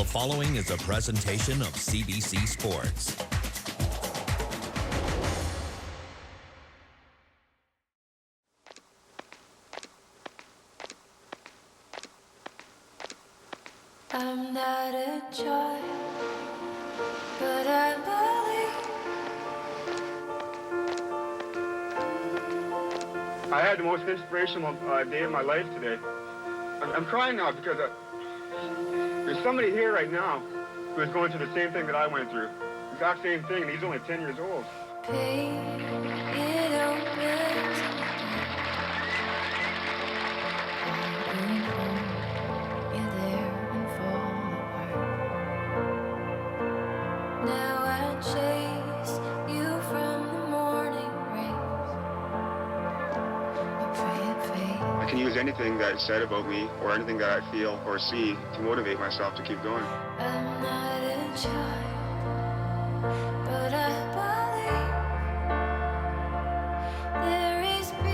The following is a presentation of CBC Sports. I'm not a child, but I believe. I had the most inspirational day of my life today. I'm crying now because there's somebody here right now who is going through the same thing that I went through. The exact same thing, and he's only 10 years old. Pain, it opens. You're there and fall apart. Now I chase you from the morning rays. I pray it fades. I can use anything that is said about me or anything that I feel or see to motivate myself to keep going. I'm not a child, but I believe there is beauty.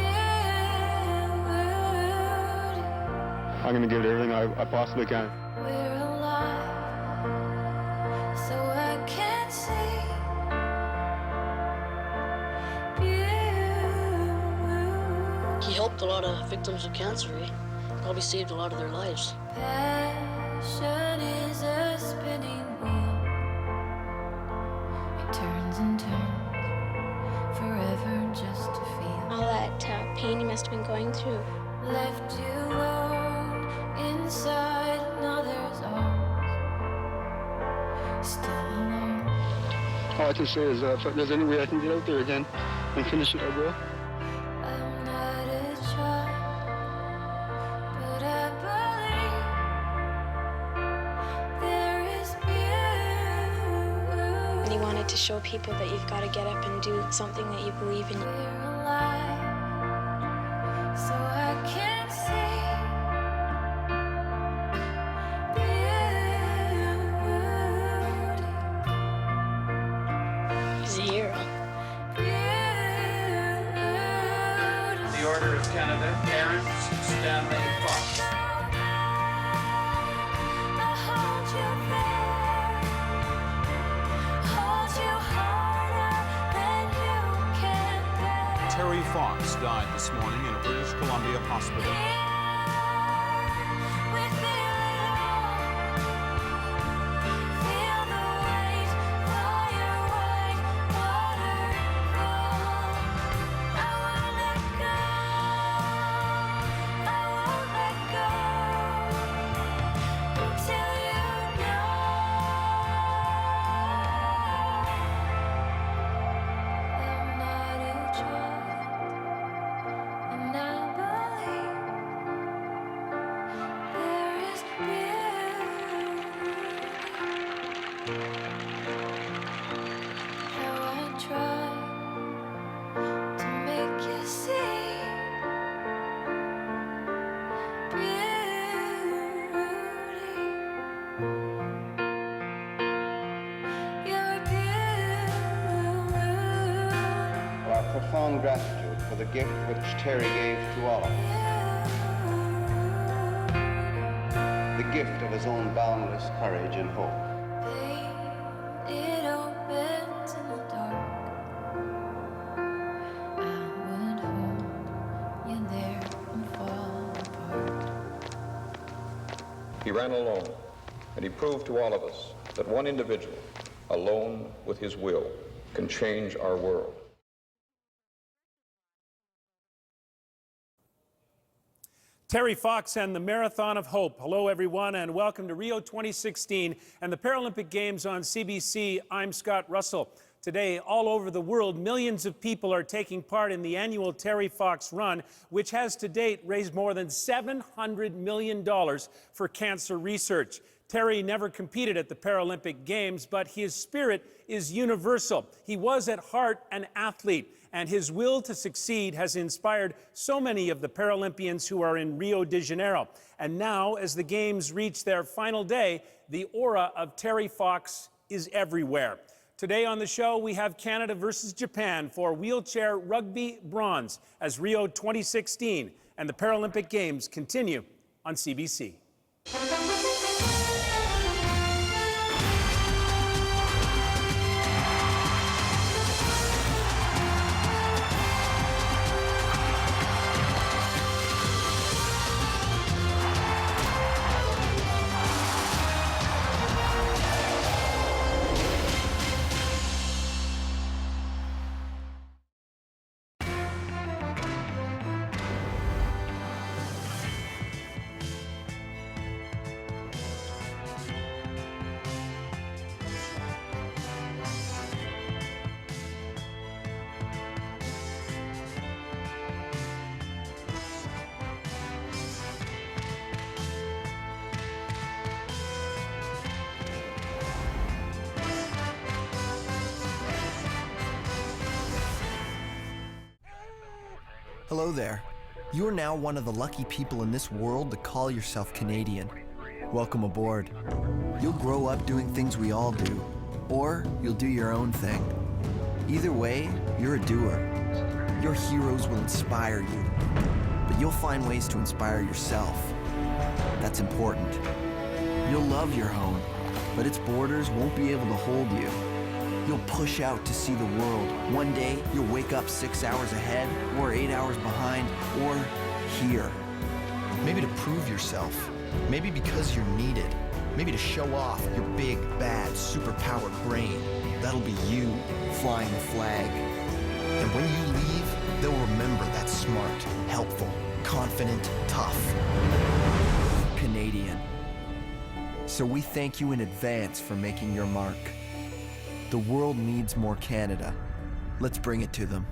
I'm going to give it everything I possibly can. We're alive, so I can see beauty. He helped a lot of victims of cancer. He probably saved a lot of their lives. Passion is a spinning wheel. It turns and turns forever just to feel. All that pain you must have been going through. Left you alone inside another's arms. Still alone. All I can say is if there's any way I can get out there again and finish it, I will. I'm not a child, but I believe there is beauty. And he wanted to show people that you've got to get up and do something that you believe in. We're alive, so I can see beauty. He's a hero. The Order of Canada, Aaron Stanley Fox. Terry Fox died this morning in a British Columbia hospital. Our profound gratitude for the gift which Terry gave to all of us. The gift of his own boundless courage and hope. It opens in the dark. I would hold you there and fall apart. He ran alone, and he proved to all of us that one individual, alone with his will, can change our world. Terry Fox and the Marathon of Hope. Hello, everyone, and welcome to Rio 2016 and the Paralympic Games on CBC. I'm Scott Russell. Today, all over the world, millions of people are taking part in the annual Terry Fox Run, which has to date raised more than $700 million for cancer research. Terry never competed at the Paralympic Games, but his spirit is universal. He was at heart an athlete, and his will to succeed has inspired so many of the Paralympians who are in Rio de Janeiro. And now, as the Games reach their final day, the aura of Terry Fox is everywhere. Today on the show, we have Canada versus Japan for wheelchair rugby bronze as Rio 2016 and the Paralympic Games continue on CBC. Hello there. You are now one of the lucky people in this world to call yourself Canadian. Welcome aboard. You'll grow up doing things we all do, or you'll do your own thing. Either way, you're a doer. Your heroes will inspire you, but you'll find ways to inspire yourself. That's important. You'll love your home, but its borders won't be able to hold you. You'll push out to see the world. One day, you'll wake up 6 hours ahead, or 8 hours behind, or here. Maybe to prove yourself. Maybe because you're needed. Maybe to show off your big, bad, superpowered brain. That'll be you flying the flag. And when you leave, they'll remember that smart, helpful, confident, tough Canadian. So we thank you in advance for making your mark. The world needs more Canada. Let's bring it to them.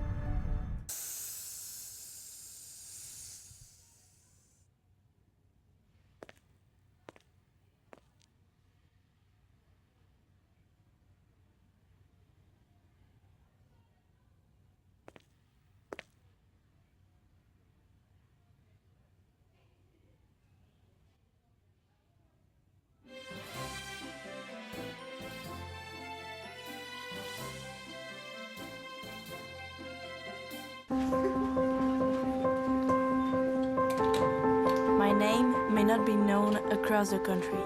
My name may not be known across the country,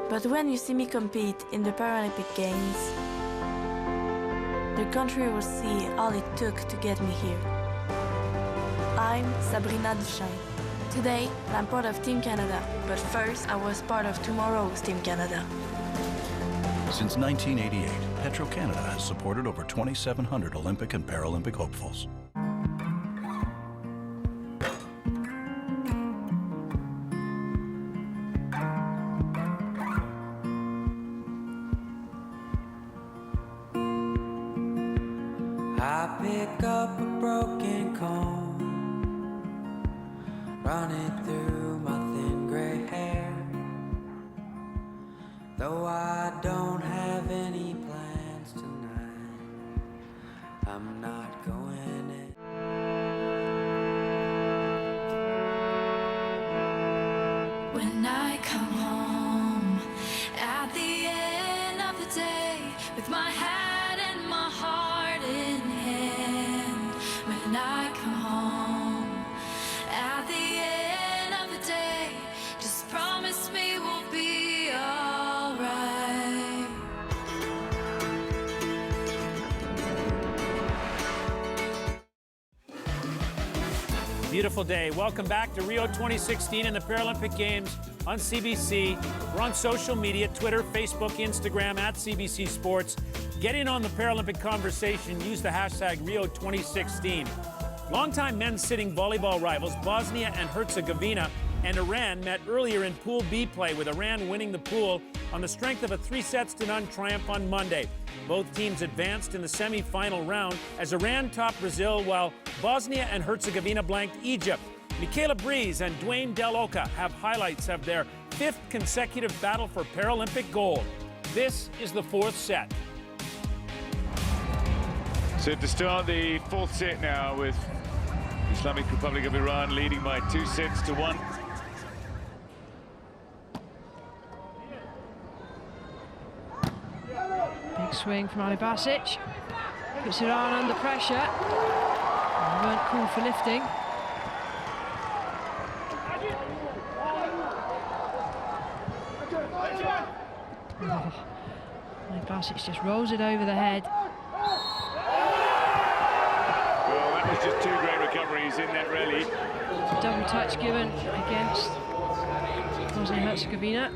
but when you see me compete in the Paralympic Games, the country will see all it took to get me here. I'm Sabrina Duchesne. Today, I'm part of Team Canada, but first I was part of tomorrow's Team Canada. Since 1988, Petro-Canada has supported over 2,700 Olympic and Paralympic hopefuls. I pick up a broken comb, run it through my thin gray hair. Though I don't have any plans tonight, I'm not going in. When I come home at the end of the day with my hat and my heart in hand, when I come home at the end of the day, just promise me we'll be alright. Beautiful day. Welcome back to Rio 2016 and the Paralympic Games on CBC. We're on social media, Twitter, Facebook, Instagram, at CBC Sports. Get in on the Paralympic conversation. Use the hashtag Rio 2016. Longtime men's sitting volleyball rivals Bosnia and Herzegovina and Iran met earlier in Pool B play, with Iran winning the pool on the strength of a 3-0 triumph on Monday. Both teams advanced in the semi-final round as Iran topped Brazil, while Bosnia and Herzegovina blanked Egypt. Michaela Breeze and Dwayne Del Oca have highlights of their 5th consecutive battle for Paralympic gold. This is the 4th set. So to start the 4th set now, with Islamic Republic of Iran leading by 2-1. Big swing from Ali Basic. Puts Iran under pressure. They weren't called for lifting. Oh, Ali Basic just rolls it over the head. Well, that was just 2 great recoveries in that rally. Double touch given against Bosnia-Herzegovina.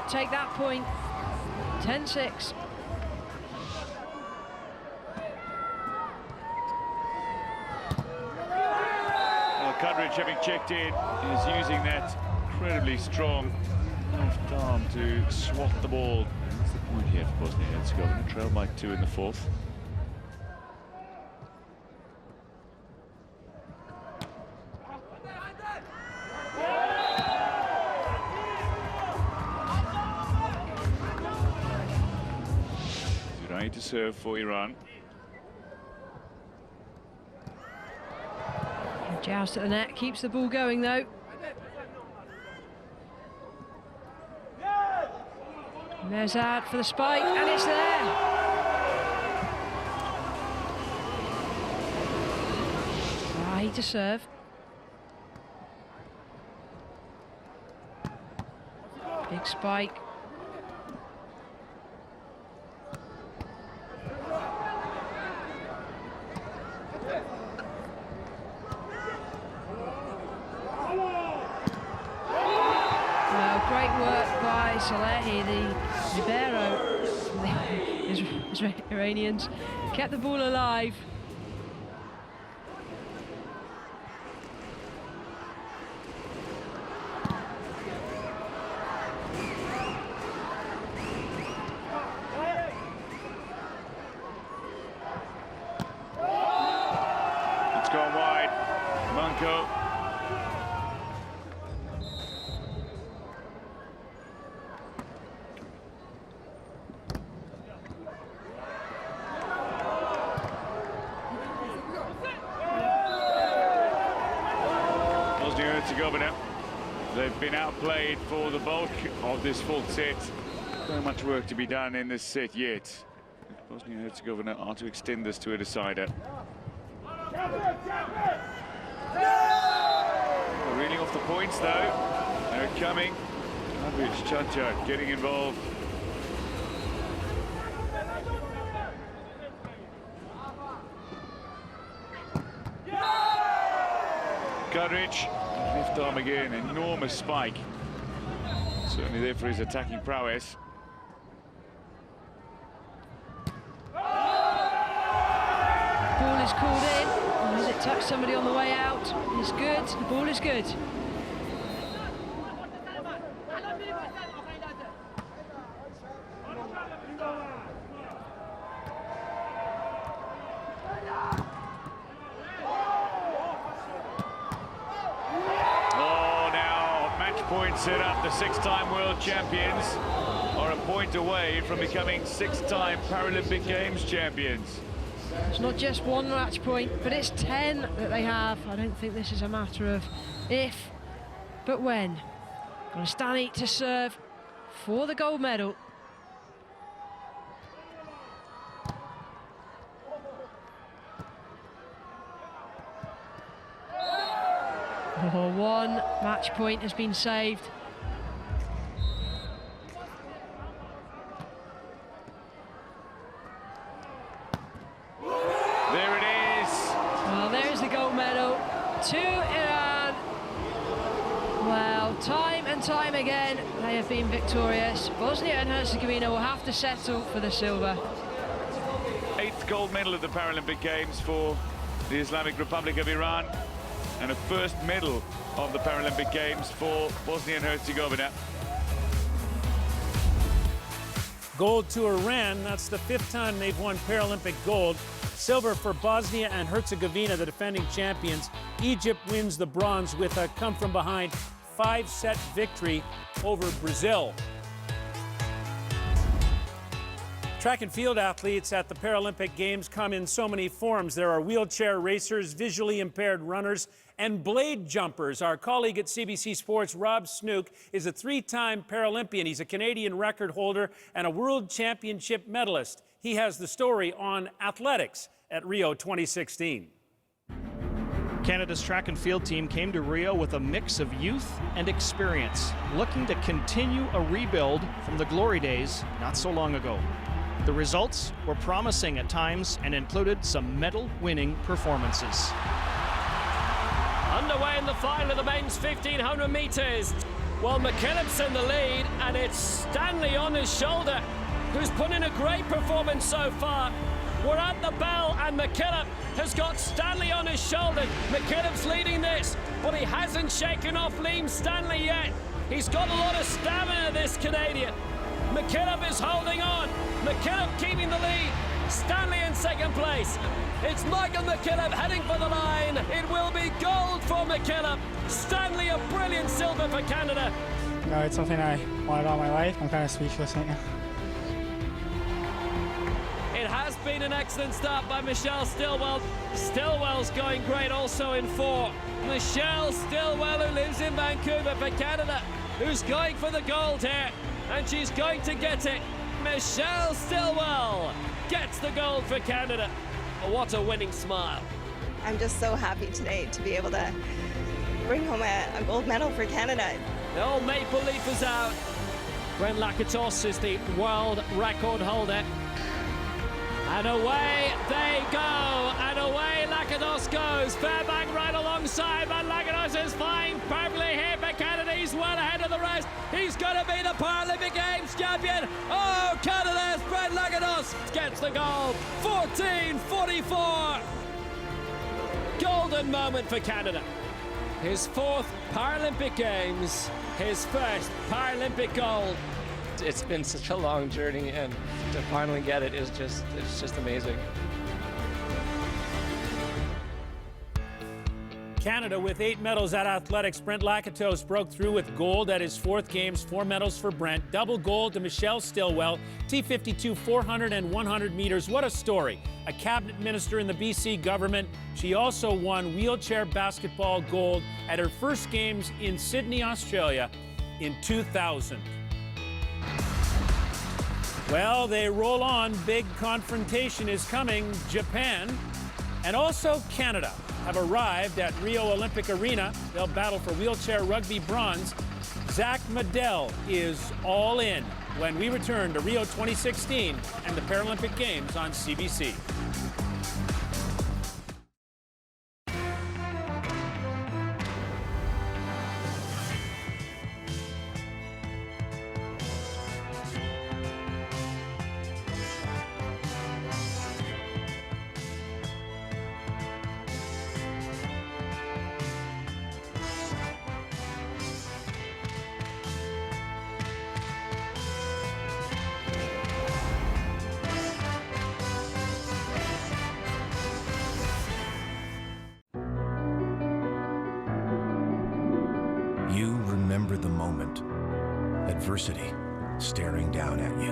Take that point. 10-6. Well, Cudridge, having checked in, is using that incredibly strong left arm to swat the ball. That's the point here for Bosnia-Herzegovina. Trail by 2 in the 4th. Zurai to serve for Iran. Joust at the net, keeps the ball going though. Mezad for the spike, and it's there. Right to serve. Big spike. Great work by Salehi, the libero. The Iranians kept the ball alive. It's gone wide. Munko. Bosnia-Herzegovina, they've been outplayed for the bulk of this full set. So much work to be done in this set yet. Bosnia-Herzegovina are to extend this to a decider. Reeling off the points though. They're coming. Cudridge, Chacha getting involved. Cudridge, left arm again, enormous spike. Certainly there for his attacking prowess. Ball is called in. Has it touched somebody on the way out? It's good. The ball is good. Point set up. The 6-time world champions are a point away from becoming 6-time Paralympic Games champions. It's not just one match point, but it's 10 that they have. I don't think this is a matter of if, but when. Golestani to serve for the gold medal. Oh, one match point has been saved. There it is. Well, there's the gold medal to Iran. Well, time and time again, they have been victorious. Bosnia and Herzegovina will have to settle for the silver. 8th gold medal at the Paralympic Games for the Islamic Republic of Iran, and a first medal of the Paralympic Games for Bosnia and Herzegovina. Gold to Iran, that's the 5th time they've won Paralympic gold. Silver for Bosnia and Herzegovina, the defending champions. Egypt wins the bronze with a come-from-behind 5-set victory over Brazil. Track and field athletes at the Paralympic Games come in so many forms. There are wheelchair racers, visually impaired runners, and blade jumpers. Our colleague at CBC Sports, Rob Snook, is a 3-time Paralympian. He's a Canadian record holder and a world championship medalist. He has the story on athletics at Rio 2016. Canada's track and field team came to Rio with a mix of youth and experience, looking to continue a rebuild from the glory days not so long ago. The results were promising at times and included some medal-winning performances. Underway in the final of the men's 1500 metres. Well, McKillop's in the lead, and it's Stanley on his shoulder, who's put in a great performance so far. We're at the bell, and McKillop has got Stanley on his shoulder. McKillop's leading this, but he hasn't shaken off Liam Stanley yet. He's got a lot of stamina, this Canadian. McKillop is holding on. McKillop keeping the lead. Stanley in second place. It's Michael McKillop heading for the line. It will be gold for McKillop. Stanley, a brilliant silver for Canada. No, it's something I wanted all my life. I'm kind of speechless right now. It has been an excellent start by Michelle Stillwell. Stillwell's going great also in 4. Michelle Stillwell, who lives in Vancouver for Canada, who's going for the gold here, and she's going to get it. Michelle Stillwell gets the gold for Canada. What a winning smile. I'm just so happy today to be able to bring home a gold medal for Canada. The old maple leaf is out. Brent Lakatos is the world record holder. And away they go, and away Lakatos goes. Fairbank right alongside, but Lakatos is flying perfectly here for Canada. He's well ahead of the rest. He's going to be the Paralympic Games champion. Oh, Canada's Brent Lakatos gets the gold. 14:44. Golden moment for Canada. His 4th Paralympic Games, his first Paralympic gold. It's been such a long journey, and to finally get it is it's just amazing. Canada with 8 medals at athletics. Brent Lakatos broke through with gold at his 4th Games. 4 medals for Brent. Double gold to Michelle Stillwell. T52 400 and 100 meters. What a story. A cabinet minister in the BC government. She also won wheelchair basketball gold at her first Games in Sydney, Australia in 2000. Well, they roll on. Big confrontation is coming. Japan and also Canada have arrived at Rio Olympic Arena. They'll battle for wheelchair rugby bronze. Zach Medell is all in when we return to Rio 2016 and the Paralympic Games on CBC. You remember the moment. Adversity staring down at you.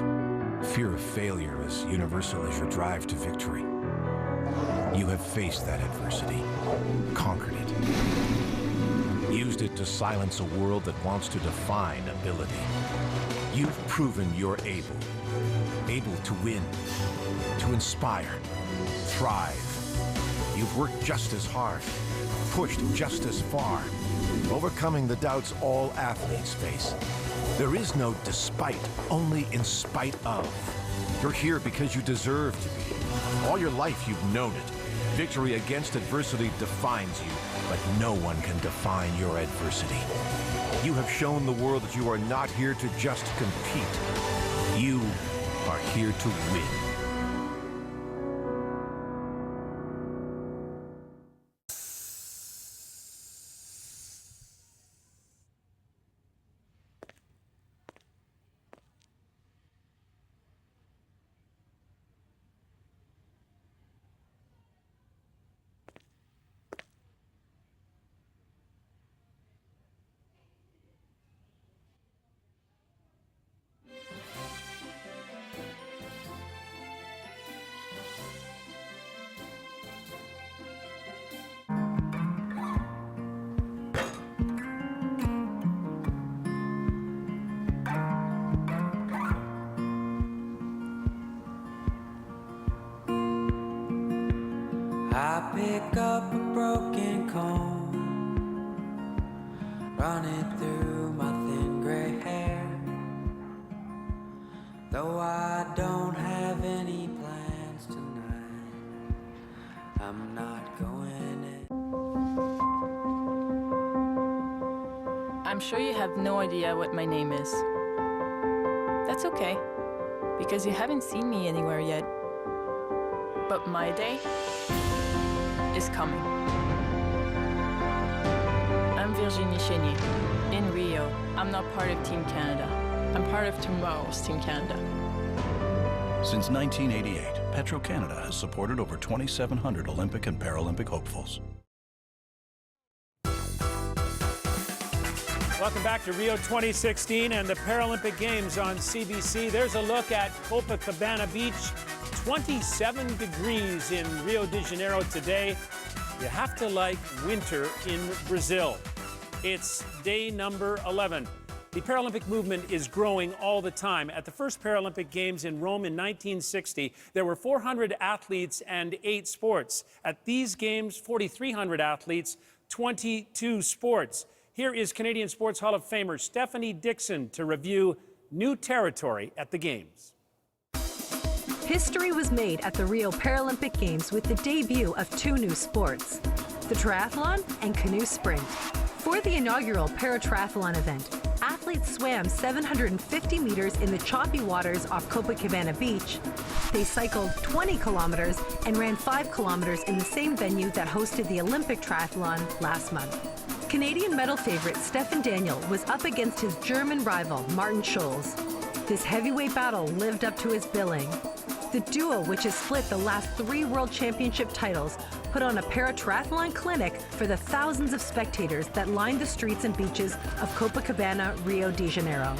Fear of failure as universal as your drive to victory. You have faced that adversity, conquered it, used it to silence a world that wants to define ability. You've proven you're able to win, to inspire, thrive. You've worked just as hard, pushed just as far, overcoming the doubts all athletes face. There is no despite, only in spite of. You're here because you deserve to be. All your life you've known it. Victory against adversity defines you, but no one can define your adversity. You have shown the world that you are not here to just compete. You are here to win. I pick up a broken comb, run it through my thin gray hair. Though I don't have any plans tonight, I'm not going in. I'm sure you have no idea what my name is. That's okay, because you haven't seen me anywhere yet. But my day is coming. I'm Virginie Chénier. In Rio, I'm not part of Team Canada. I'm part of tomorrow's Team Canada. Since 1988, Petro-Canada has supported over 2,700 Olympic and Paralympic hopefuls. Welcome back to Rio 2016 and the Paralympic Games on CBC. There's a look at Copacabana Beach. 27 degrees in Rio de Janeiro today. You have to like winter in Brazil. It's day number 11. The Paralympic movement is growing all the time. At the first Paralympic Games in Rome in 1960, there were 400 athletes and 8 sports. At these games, 4,300 athletes, 22 sports. Here is Canadian Sports Hall of Famer Stephanie Dixon to review new territory at the Games. History was made at the Rio Paralympic Games with the debut of 2 new sports, the triathlon and canoe sprint. For the inaugural para-triathlon event, athletes swam 750 meters in the choppy waters off Copacabana Beach. They cycled 20 kilometers and ran 5 kilometers in the same venue that hosted the Olympic triathlon last month. Canadian medal favorite Stefan Daniel was up against his German rival, Martin Schulz. This heavyweight battle lived up to his billing. The duo, which has split the last 3 World Championship titles, put on a para-triathlon clinic for the thousands of spectators that lined the streets and beaches of Copacabana, Rio de Janeiro.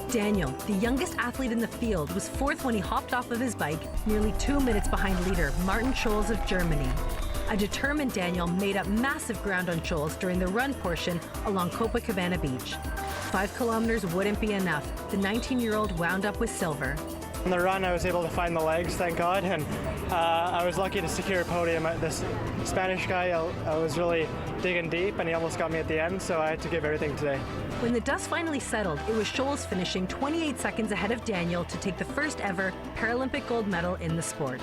Daniel, the youngest athlete in the field, was 4th when he hopped off of his bike, nearly 2 minutes behind leader Martin Schulz of Germany. A determined Daniel made up massive ground on Schulz during the run portion along Copacabana Beach. 5 kilometers wouldn't be enough. The 19-year-old wound up with silver. On the run, I was able to find the legs, thank God, and I was lucky to secure a podium. This Spanish guy, I was really digging deep, and he almost got me at the end, so I had to give everything today. When the dust finally settled, it was Schulz finishing 28 seconds ahead of Daniel to take the first ever Paralympic gold medal in the sport.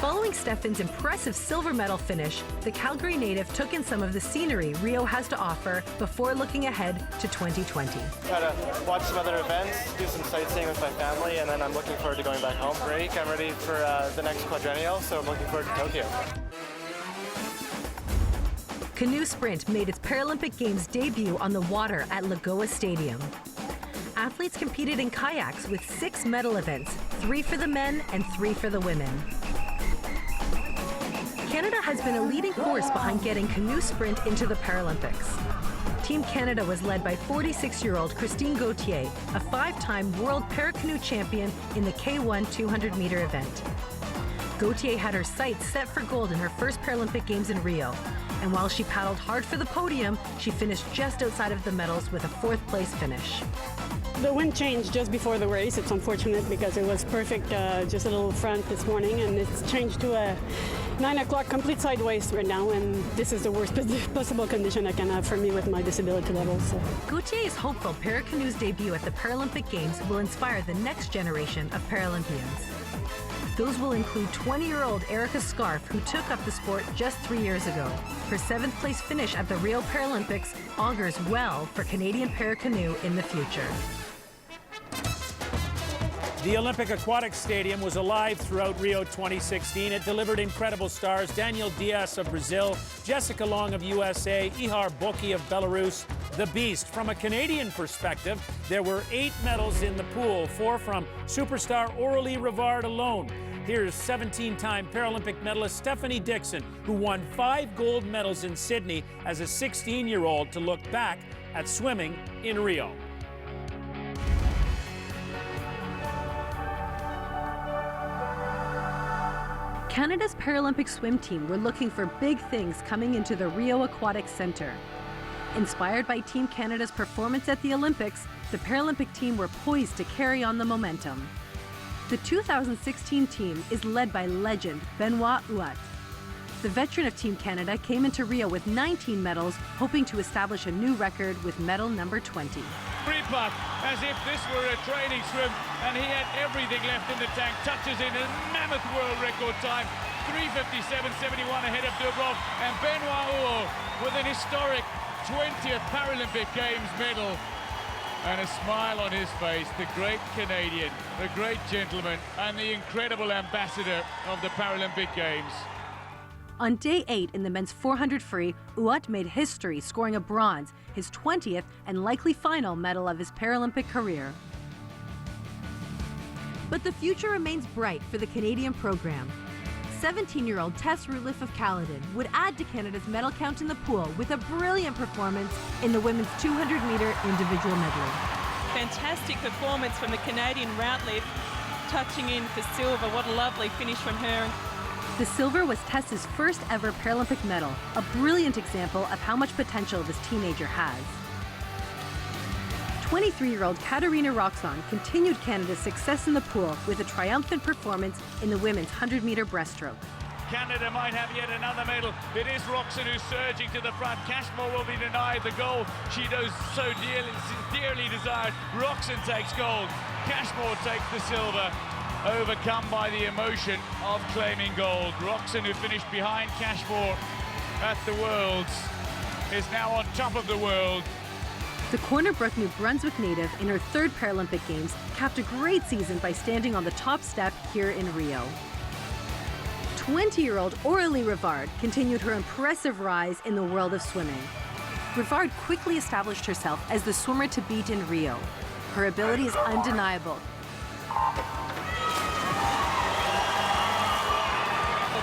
Following Stefan's impressive silver medal finish, the Calgary native took in some of the scenery Rio has to offer before looking ahead to 2020. Got to watch some other events, do some sightseeing with my family, and then I'm looking forward to going back home. Break, I'm ready for the next quadrennial, so I'm looking forward to Tokyo. Canoe sprint made its Paralympic Games debut on the water at Lagoa Stadium. Athletes competed in kayaks with 6 medal events, 3 for the men and 3 for the women. Canada has been a leading force behind getting canoe sprint into the Paralympics. Team Canada was led by 46-year-old Christine Gauthier, a 5-time world paracanoe champion in the K1 200-meter event. Gauthier had her sights set for gold in her first Paralympic Games in Rio, and while she paddled hard for the podium, she finished just outside of the medals with a 4th-place finish. The wind changed just before the race. It's unfortunate because it was perfect, just a little front this morning, and it's changed to a 9 o'clock complete sideways right now, and this is the worst possible condition I can have for me with my disability level. So. Gauthier is hopeful Paracanoe's debut at the Paralympic Games will inspire the next generation of Paralympians. Those will include 20-year-old Erica Scarf, who took up the sport just 3 years ago. Her 7th-place finish at the Rio Paralympics augurs well for Canadian paracanoe in the future. The Olympic Aquatic Stadium was alive throughout Rio 2016. It delivered incredible stars: Daniel Diaz of Brazil, Jessica Long of USA, Ihar Boki of Belarus, the Beast. From a Canadian perspective, there were 8 medals in the pool, 4 from superstar Aurélie Rivard alone. Here's 17-time Paralympic medalist Stephanie Dixon, who won 5 gold medals in Sydney as a 16-year-old, to look back at swimming in Rio. Canada's Paralympic swim team were looking for big things coming into the Rio Aquatic Centre. Inspired by Team Canada's performance at the Olympics, the Paralympic team were poised to carry on the momentum. The 2016 team is led by legend Benoit Huot. The veteran of Team Canada came into Rio with 19 medals, hoping to establish a new record with medal number 20. Free-putt, as if this were a training swim, and he had everything left in the tank. Touches in a mammoth world record time, 3:57.71 ahead of Dubrov, and Benoit Huot with an historic 20th Paralympic Games medal. and a smile on his face, the great Canadian, the great gentleman, and the incredible ambassador of the Paralympic Games. On day 8 in the men's 400 free, Uat made history, scoring a bronze, his 20th and likely final medal of his Paralympic career. But the future remains bright for the Canadian program. 17-year-old Tess Rootliff of Caledon would add to Canada's medal count in the pool with a brilliant performance in the women's 200-meter individual medley. Fantastic performance from the Canadian Rootliff, touching in for silver. What a lovely finish from her. The silver was Tess's first ever Paralympic medal, a brilliant example of how much potential this teenager has. 23-year-old Katarina Roxon continued Canada's success in the pool with a triumphant performance in the women's 100-meter breaststroke. Canada might have yet another medal. It is Roxon who's surging to the front. Cashmore will be denied the gold she does so dearly desired. Roxon takes gold. Cashmore takes the silver, overcome by the emotion of claiming gold. Roxon, who finished behind Cashmore at the Worlds, is now on top of the world. The Corner Brook, New Brunswick native, in her 3rd Paralympic Games, capped a great season by standing on the top step here in Rio. 20-year-old Aurélie Rivard continued her impressive rise in the world of swimming. Rivard quickly established herself as the swimmer to beat in Rio. Her ability is undeniable.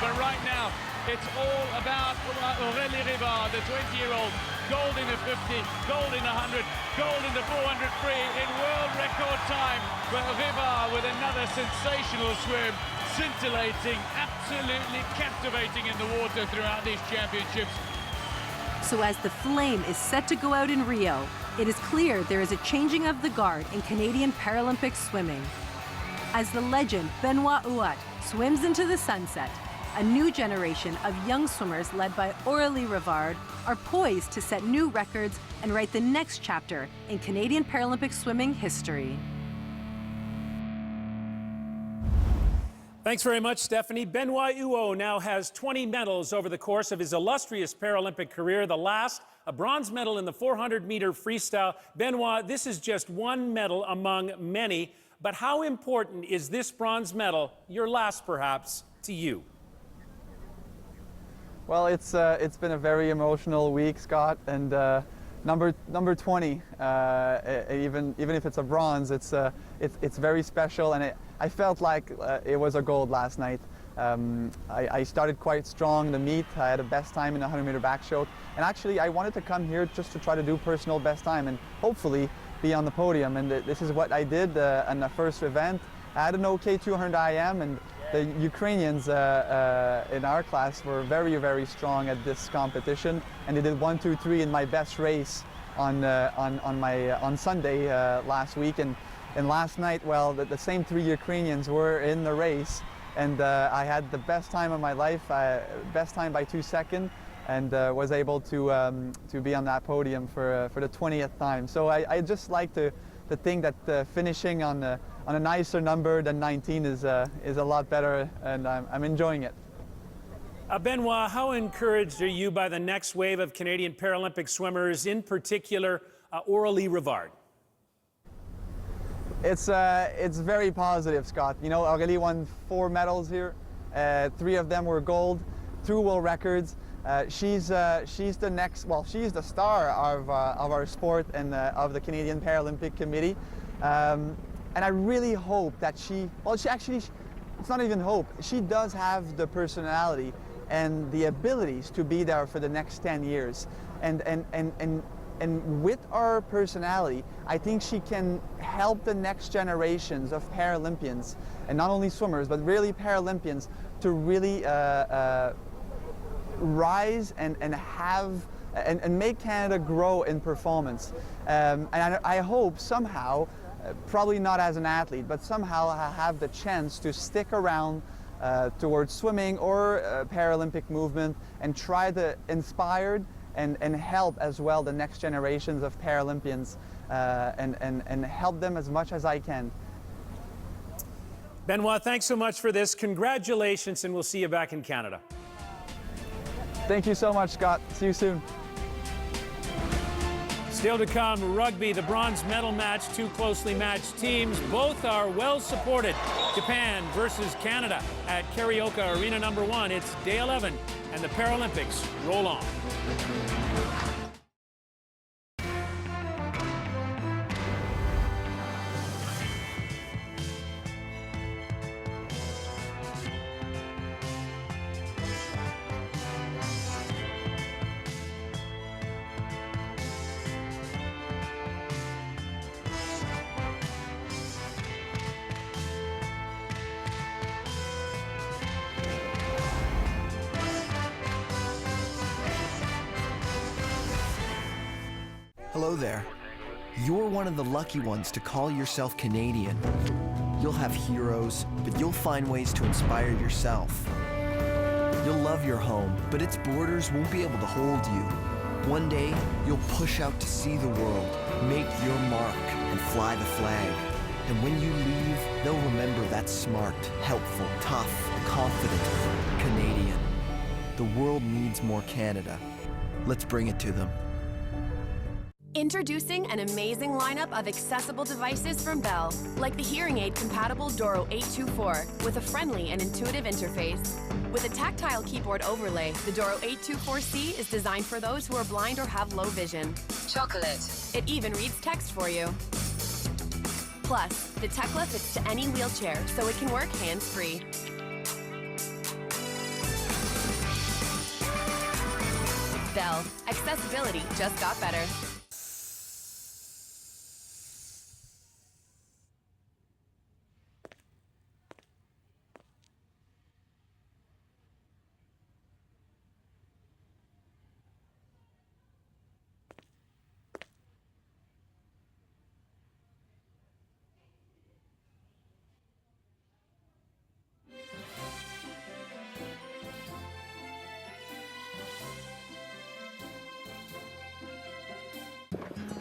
But right now, it's all about Aurélie Rivard, the 20-year-old. Gold in the 50, gold in the 100, gold in the 400 free in world record time. But Rivard with another sensational swim, scintillating, absolutely captivating in the water throughout these championships. So as the flame is set to go out in Rio, it is clear there is a changing of the guard in Canadian Paralympic swimming. As the legend Benoit Huot swims into the sunset, a new generation of young swimmers led by Aurélie Rivard are poised to set new records and write the next chapter in Canadian Paralympic swimming history. Thanks very much, Stephanie. Benoit Huot now has 20 medals over the course of his illustrious Paralympic career, the last a bronze medal in the 400-meter freestyle. Benoit, this is just one medal among many, but how important is this bronze medal, your last perhaps, to you? Well, it's been a very emotional week, Scott, and number 20, even if it's a bronze, it's very special, and I felt like it was a gold last night. I started quite strong the meet. I had a best time in the 100-meter backstroke, and actually I wanted to come here just to try to do personal best time and hopefully be on the podium, and this is what I did in the first event. I had an okay 200 IM, and the Ukrainians in our class were very, very strong at this competition, and they did 1, 2, 3 in my best race on Sunday last week, and last night, well, the same 3 Ukrainians were in the race, and I had the best time of my life, best time by 2 seconds, and was able to be on that podium for the 20th time. So I just like to think that finishing on a nicer number than 19 is a lot better, and I'm enjoying it. Benoit, how encouraged are you by the next wave of Canadian Paralympic swimmers, in particular Aurélie Rivard? It's very positive, Scott. You know, Aurélie won 4 medals here. 3 of them were gold, 2 world records. She's the next, well, she's the star of our sport and of the Canadian Paralympic Committee. And I really hope that she actually, it's not even hope, she does have the personality and the abilities to be there for the next 10 years. And with our personality, I think she can help the next generations of Paralympians, and not only swimmers, but really Paralympians, to really rise and make Canada grow in performance. And I hope somehow, probably not as an athlete, but somehow I have the chance to stick around towards swimming or Paralympic movement and try to inspire and help as well the next generations of Paralympians and help them as much as I can. Benoit, thanks so much for this. Congratulations, and we'll see you back in Canada. Thank you so much, Scott. See you soon. Still to come, rugby, the bronze medal match, two closely matched teams. Both are well supported. Japan versus Canada at Carioca Arena number 1. It's day 11, and the Paralympics roll on. Hello there. You're one of the lucky ones to call yourself Canadian. You'll have heroes, but you'll find ways to inspire yourself. You'll love your home, but its borders won't be able to hold you. One day, you'll push out to see the world, make your mark, and fly the flag. And when you leave, they'll remember that smart, helpful, tough, confident Canadian. The world needs more Canada. Let's bring it to them. Introducing an amazing lineup of accessible devices from Bell, like the hearing aid compatible Doro 824 with a friendly and intuitive interface. With a tactile keyboard overlay, the Doro 824C is designed for those who are blind or have low vision. Chocolate. It even reads text for you. Plus, the Tekla fits to any wheelchair, so it can work hands-free. Bell. Accessibility just got better.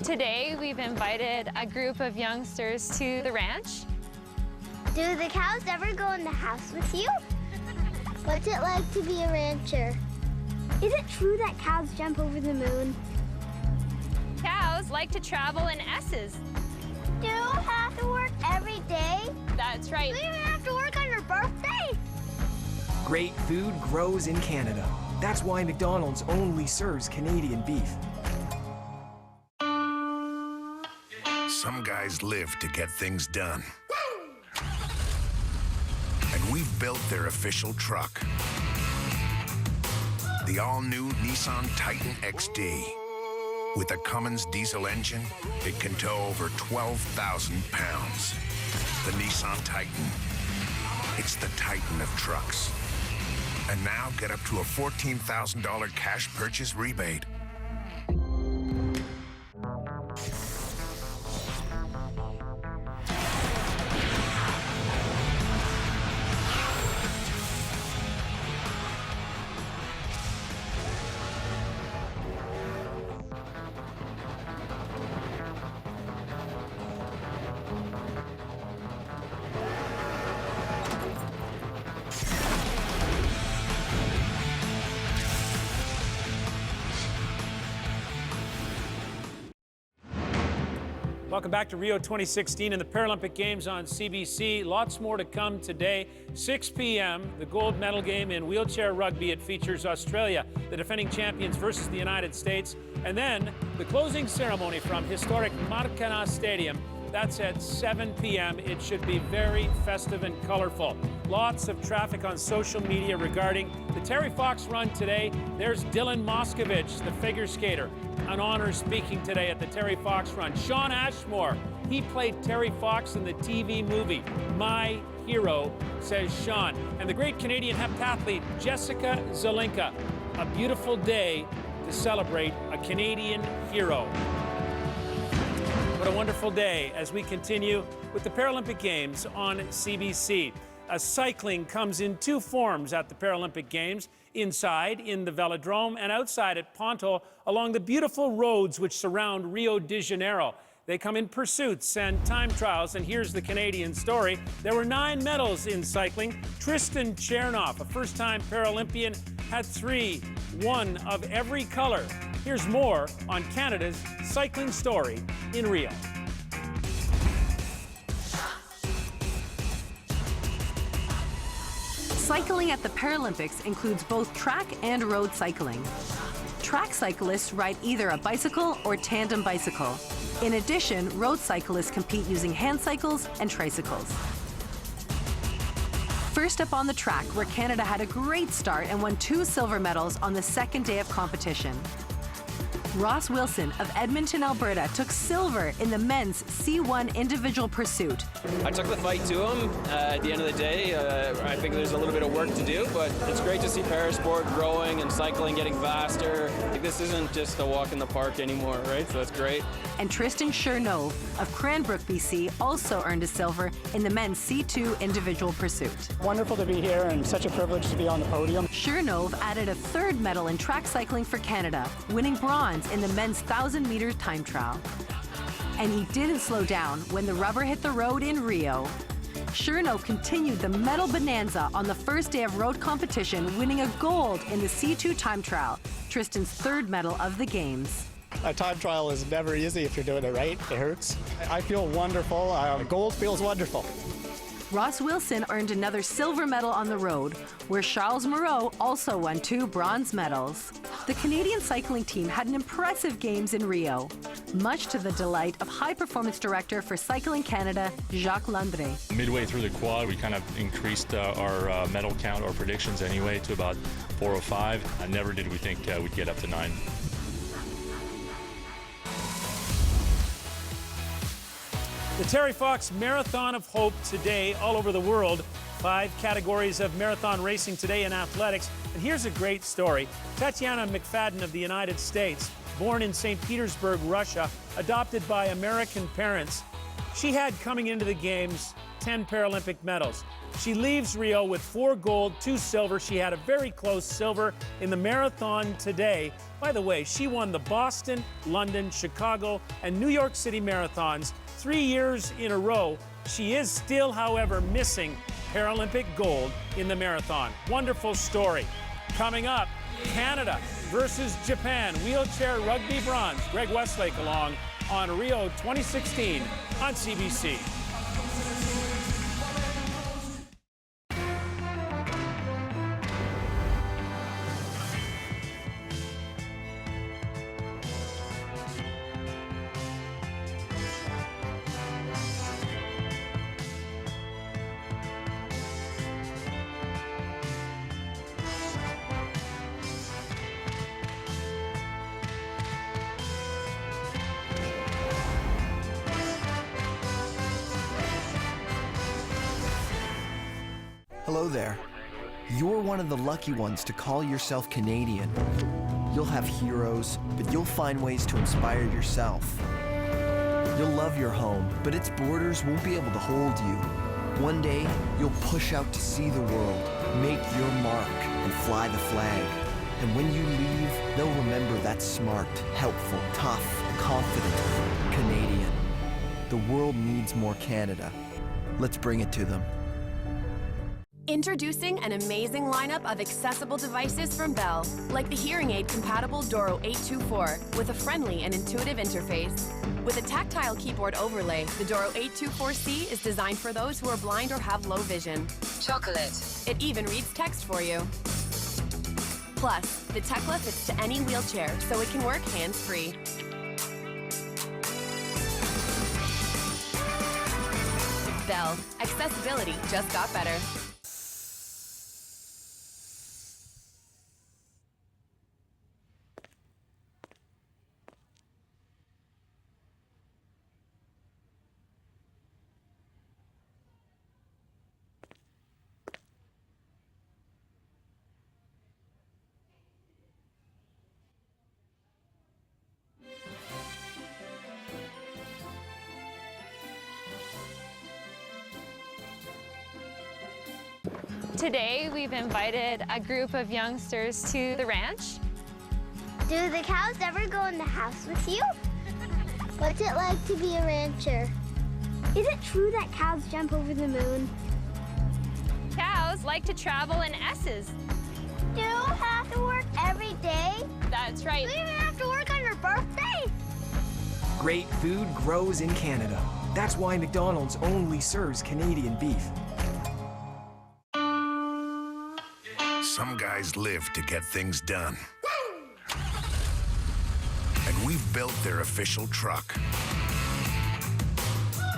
Today, we've invited a group of youngsters to the ranch. Do the cows ever go in the house with you? What's it like to be a rancher? Is it true that cows jump over the moon? Cows like to travel in S's. Do you have to work every day? That's right. Do you even have to work on your birthday? Great food grows in Canada. That's why McDonald's only serves Canadian beef. Some guys live to get things done. And we've built their official truck. The all-new Nissan Titan XD. With a Cummins diesel engine, it can tow over 12,000 pounds. The Nissan Titan. It's the Titan of trucks. And now get up to a $14,000 cash purchase rebate. Welcome back to Rio 2016 and the Paralympic Games on CBC. Lots more to come today. 6 p.m., the gold medal game in wheelchair rugby. It features Australia, the defending champions, versus the United States. And then the closing ceremony from historic Maracana Stadium. That's at 7 p.m. It should be very festive and colorful. Lots of traffic on social media regarding the Terry Fox run today. There's Dylan Moskovich, the figure skater, an honor speaking today at the Terry Fox run. Sean Ashmore, he played Terry Fox in the TV movie My Hero, says Sean. And the great Canadian heptathlete Jessica Zelinka. A beautiful day to celebrate a Canadian hero. What a wonderful day as we continue with the Paralympic Games on CBC. Cycling comes in two forms at the Paralympic Games, inside in the Velodrome and outside at Ponto along the beautiful roads which surround Rio de Janeiro. They come in pursuits and time trials, and here's the Canadian story. There were 9 medals in cycling. Tristan Chernoff, a first-time Paralympian, had 3, 1 of every color. Here's more on Canada's cycling story in Rio. Cycling at the Paralympics includes both track and road cycling. Track cyclists ride either a bicycle or tandem bicycle. In addition, road cyclists compete using hand cycles and tricycles. First up on the track, where Canada had a great start and won 2 silver medals on the second day of competition. Ross Wilson of Edmonton, Alberta, took silver in the men's C1 individual pursuit. I took the fight to him. At the end of the day, I think there's a little bit of work to do, but it's great to see parasport growing and cycling getting faster. This isn't just a walk in the park anymore, right? So that's great. And Tristan Chernove of Cranbrook, BC, also earned a silver in the men's C2 individual pursuit. Wonderful to be here and such a privilege to be on the podium. Chernove added a 3rd medal in track cycling for Canada, winning bronze in the men's 1,000-meter time trial. And he didn't slow down when the rubber hit the road in Rio. Chernove continued the medal bonanza on the first day of road competition, winning a gold in the C2 time trial, Tristan's 3rd medal of the Games. A time trial is never easy if you're doing it right. It hurts. I feel wonderful. Gold feels wonderful. Ross Wilson earned another silver medal on the road, where Charles Moreau also won 2 bronze medals. The Canadian cycling team had an impressive Games in Rio, much to the delight of high-performance director for Cycling Canada, Jacques Landré. Midway through the quad, we kind of increased our medal count, our predictions anyway, to about 405. Never did we think we'd get up to 9. The Terry Fox Marathon of Hope today all over the world. 5 categories of marathon racing today in athletics. And here's a great story. Tatiana McFadden of the United States, born in St. Petersburg, Russia, adopted by American parents. She had, coming into the Games, 10 Paralympic medals. She leaves Rio with 4 gold, 2 silver. She had a very close silver in the marathon today. By the way, she won the Boston, London, Chicago, and New York City marathons 3 years in a row. She is still, however, missing Paralympic gold in the marathon. Wonderful story. Coming up, Canada versus Japan, wheelchair rugby bronze. Greg Westlake along on Rio 2016 on CBC. Hello there. You're one of the lucky ones to call yourself Canadian. You'll have heroes, but you'll find ways to inspire yourself. You'll love your home, but its borders won't be able to hold you. One day, you'll push out to see the world, make your mark, and fly the flag. And when you leave, they'll remember that smart, helpful, tough, confident Canadian. The world needs more Canada. Let's bring it to them. Introducing an amazing lineup of accessible devices from Bell, like the hearing aid-compatible Doro 824 with a friendly and intuitive interface. With a tactile keyboard overlay, the Doro 824C is designed for those who are blind or have low vision. Chocolate. It even reads text for you. Plus, the Tekla fits to any wheelchair, so it can work hands-free. Bell. Accessibility just got better. Today, we've invited a group of youngsters to the ranch. Do the cows ever go in the house with you? What's it like to be a rancher? Is it true that cows jump over the moon? Cows like to travel in S's. do have to work every day? That's right. Do we even have to work on your birthday? Great food grows in Canada. That's why McDonald's only serves Canadian beef. Some guys live to get things done. And we've built their official truck.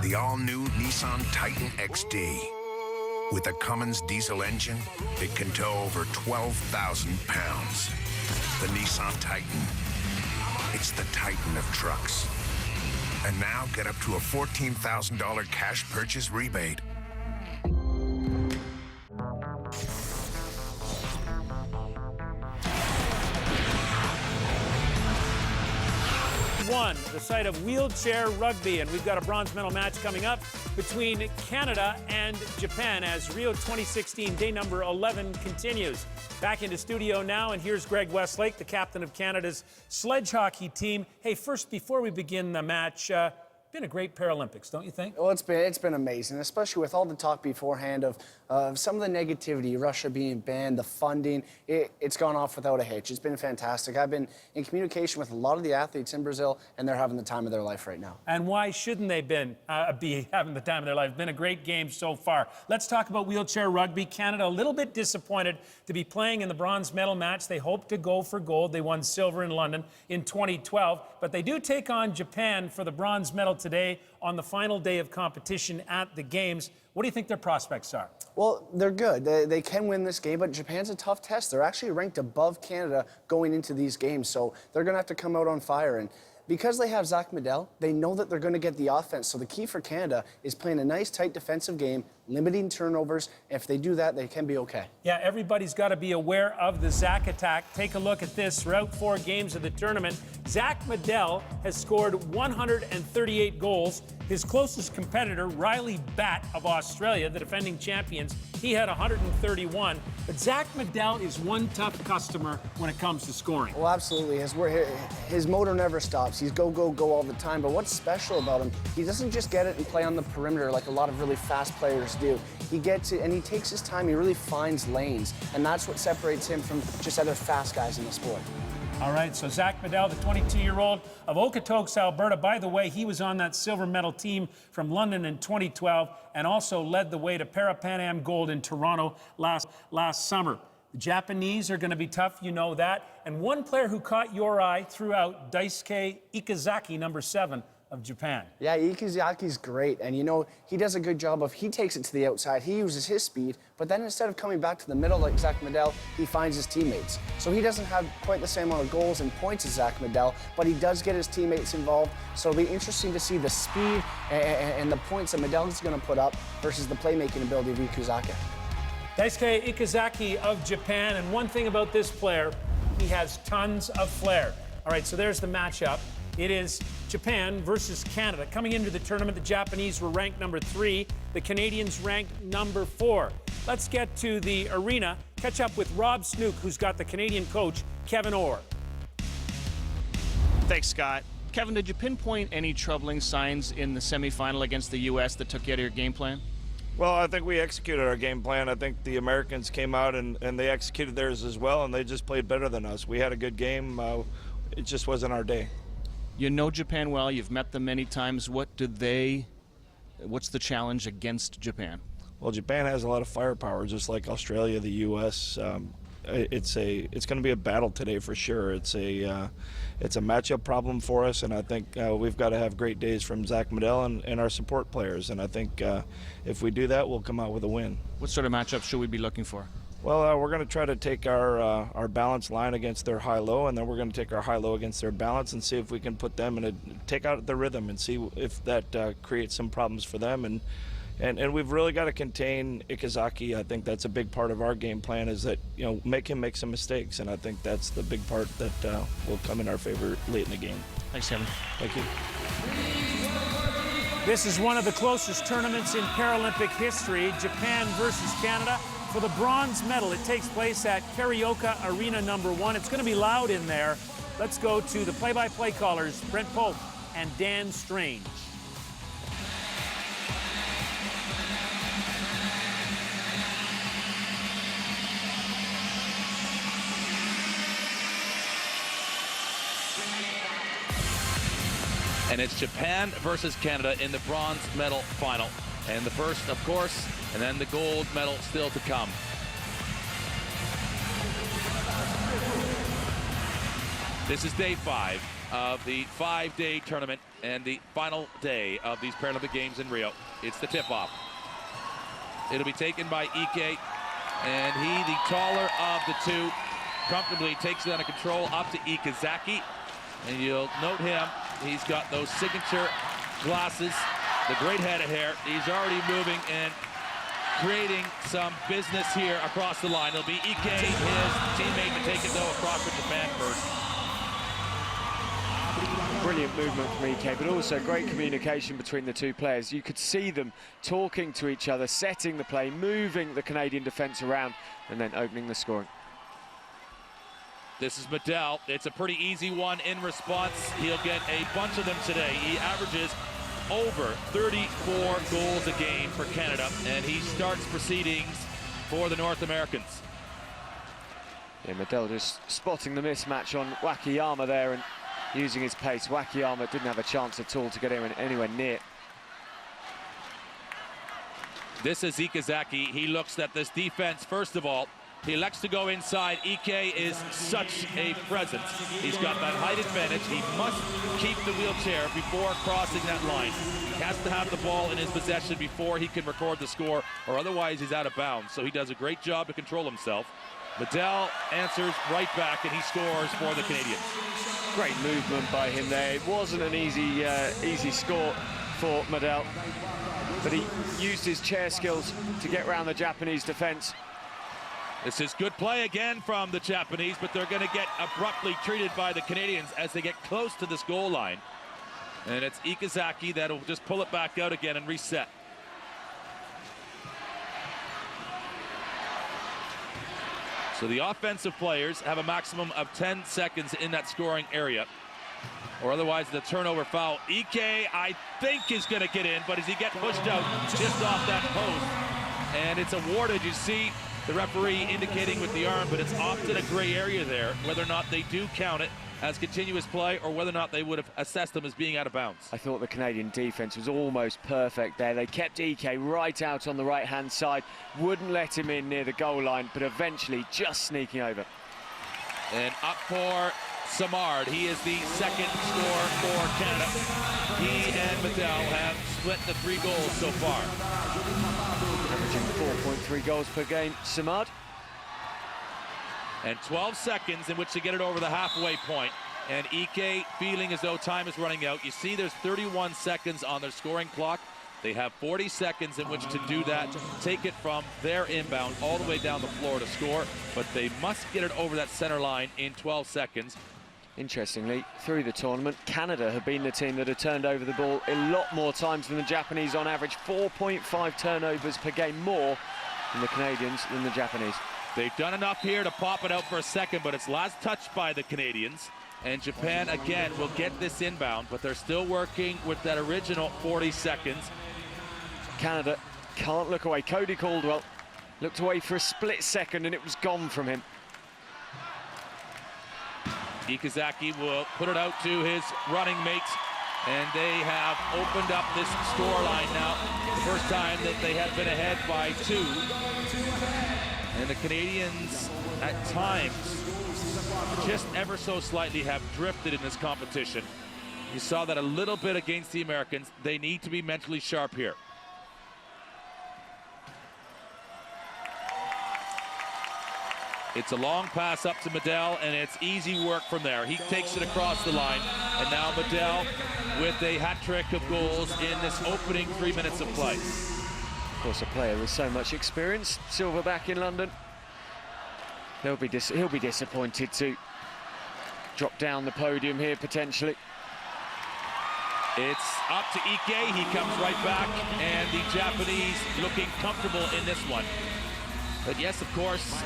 The all-new Nissan Titan XD. With a Cummins diesel engine, it can tow over 12,000 pounds. The Nissan Titan. It's the Titan of trucks. And now get up to a $14,000 cash purchase rebate. One, the site of wheelchair rugby, and we've got a bronze medal match coming up between Canada and Japan as Rio 2016 day number 11 continues. Back into studio now, and here's Greg Westlake, the captain of Canada's sledge hockey team. Hey, first, before we begin the match, been a great Paralympics, don't you think? Well, it's been amazing, especially with all the talk beforehand of some of the negativity, Russia being banned, the funding. It's gone off without a hitch. It's been fantastic. I've been in communication with a lot of the athletes in Brazil, and they're having the time of their life right now. And why shouldn't they be having the time of their life? It's been a great game so far. Let's talk about wheelchair rugby. Canada a little bit disappointed to be playing in the bronze medal match. They hoped to go for gold. They won silver in London in 2012, but they do take on Japan for the bronze medal today on the final day of competition at the Games. What do you think their prospects are? Well, they're good. They can win this game, but Japan's a tough test. They're actually ranked above Canada going into these games, so they're going to have to come out on fire. And because they have Zach Medell, they know that they're going to get the offense. So the key for Canada is playing a nice, tight defensive game, limiting turnovers. If they do that, they can be okay. Yeah, everybody's got to be aware of the Zach attack. Take a look at this. Throughout 4 games of the tournament, Zach Medell has scored 138 goals. His closest competitor, Riley Batt of Australia, the defending champions, he had 131. But Zach Medell is one tough customer when it comes to scoring. Well, absolutely. His motor never stops. He's go, go, go all the time. But what's special about him, he doesn't just get it and play on the perimeter like a lot of really fast players do. He gets it and he takes his time. He really finds lanes. And that's what separates him from just other fast guys in the sport. All right, so Zach Medell, the 22-year-old of Okotoks, Alberta. By the way, he was on that silver medal team from London in 2012 and also led the way to Pan Am gold in Toronto last summer. The Japanese are going to be tough, you know that. And one player who caught your eye throughout, Daisuke Ikazaki, number 7 of Japan. Yeah, Ikazaki's great, and you know, he does a good job of, he takes it to the outside, he uses his speed, but then instead of coming back to the middle like Zach Medell, he finds his teammates. So he doesn't have quite the same amount of goals and points as Zach Medell, but he does get his teammates involved, so it'll be interesting to see the speed and the points that Medell is going to put up versus the playmaking ability of Ikazaki. Daisuke Ikazaki of Japan, and one thing about this player, he has tons of flair. All right, so there's the matchup. It is Japan versus Canada. Coming into the tournament, the Japanese were ranked number 3, the Canadians ranked number 4. Let's get to the arena, catch up with Rob Snook, who's got the Canadian coach, Kevin Orr. Thanks, Scott. Kevin, did you pinpoint any troubling signs in the semifinal against the U.S. that took you out of your game plan? Well, I think we executed our game plan. I think the Americans came out and they executed theirs as well, and they just played better than us. We had a good game. It just wasn't our day. You know Japan well. You've met them many times. What's the challenge against Japan? Well, Japan has a lot of firepower, just like Australia, the U.S. It's going to be a battle today for sure. It's a matchup problem for us, and I think we've got to have great days from Zach Medell and our support players. And I think if we do that, we'll come out with a win. What sort of matchup should we be looking for? Well, we're going to try to take our balance line against their high-low, and then we're going to take our high-low against their balance and see if we can put them take out the rhythm and see if that creates some problems for them. And we've really got to contain Ikazaki. I think that's a big part of our game plan, is that, you know, make him make some mistakes, and I think that's the big part that will come in our favor late in the game. Thanks, Kevin. Thank you. This is one of the closest tournaments in Paralympic history, Japan versus Canada. For the bronze medal, it takes place at Carioca Arena number 1. It's going to be loud in there. Let's go to the play-by-play callers, Brent Pope and Dan Strange. and it's Japan versus Canada in the bronze medal final. And the first, of course, and then the gold medal still to come. This is day 5 of the 5-day tournament and the final day of these Paralympic Games in Rio. It's the tip-off. It'll be taken by Ike, and he, the taller of the two, comfortably takes it under control up to Ikazaki. And you'll note him, he's got those signature glasses, the great head of hair. He's already moving and creating some business here across the line. It'll be Ike, his teammate, to take it though across to Japan first. Brilliant movement from Ike, but also great communication between the two players. You could see them talking to each other, setting the play, moving the Canadian defence around, and then opening the scoring. This is Medel. It's a pretty easy one in response. He'll get a bunch of them today. He averages over 34 goals a game for Canada, and he starts proceedings for the North Americans. Yeah, Medel just spotting the mismatch on Wakayama there and using his pace. Wakayama didn't have a chance at all to get anywhere near. This is Ikazaki. He looks at this defense first of all. He elects to go inside. Ike is such a presence. He's got that height advantage. He must keep the wheelchair before crossing that line. He has to have the ball in his possession before he can record the score, or otherwise he's out of bounds. So he does a great job to control himself. Medel answers right back, and he scores for the Canadians. Great movement by him there. It wasn't an easy score for Medel, but he used his chair skills to get around the Japanese defense. This is good play again from the Japanese, but they're going to get abruptly treated by the Canadians as they get close to this goal line. And it's Ikazaki that'll just pull it back out again and reset. So the offensive players have a maximum of 10 seconds in that scoring area, or otherwise the turnover foul. Ike, I think, is going to get in, but as he gets pushed out just off that post, and it's awarded. You see the referee indicating with the arm, but it's often a gray area there, whether or not they do count it as continuous play or whether or not they would have assessed them as being out of bounds. I thought the Canadian defense was almost perfect there. They kept Ike right out on the right-hand side, wouldn't let him in near the goal line, but eventually just sneaking over. And up for Samard. He is the second scorer for Canada. He and Medel have split the 3 goals so far. Averaging 4.3 goals per game, Samard. And 12 seconds in which to get it over the halfway point. And Ike feeling as though time is running out. You see there's 31 seconds on their scoring clock. They have 40 seconds in which to do that, take it from their inbound all the way down the floor to score, but they must get it over that center line in 12 seconds. Interestingly, through the tournament, Canada have been the team that have turned over the ball a lot more times than the Japanese. On average, 4.5 turnovers per game more than the Canadians than the Japanese. They've done enough here to pop it out for a second, but it's last touched by the Canadians. And Japan, again, will get this inbound, but they're still working with that original 40 seconds. Canada can't look away. Cody Caldwell looked away for a split second, and it was gone from him. Ikazaki will put it out to his running mates, and they have opened up this scoreline now. The first time that they have been ahead by 2. And the Canadians, at times, just ever so slightly have drifted in this competition. You saw that a little bit against the Americans. They need to be mentally sharp here. It's a long pass up to Medel, and it's easy work from there. He takes it across the line, and now Medel with a hat trick of goals in this opening 3 minutes of play. Of course, a player with so much experience, silver back in London. He'll be disappointed to drop down the podium here potentially. It's up to Ike. He comes right back, and the Japanese looking comfortable in this one. But yes, of course,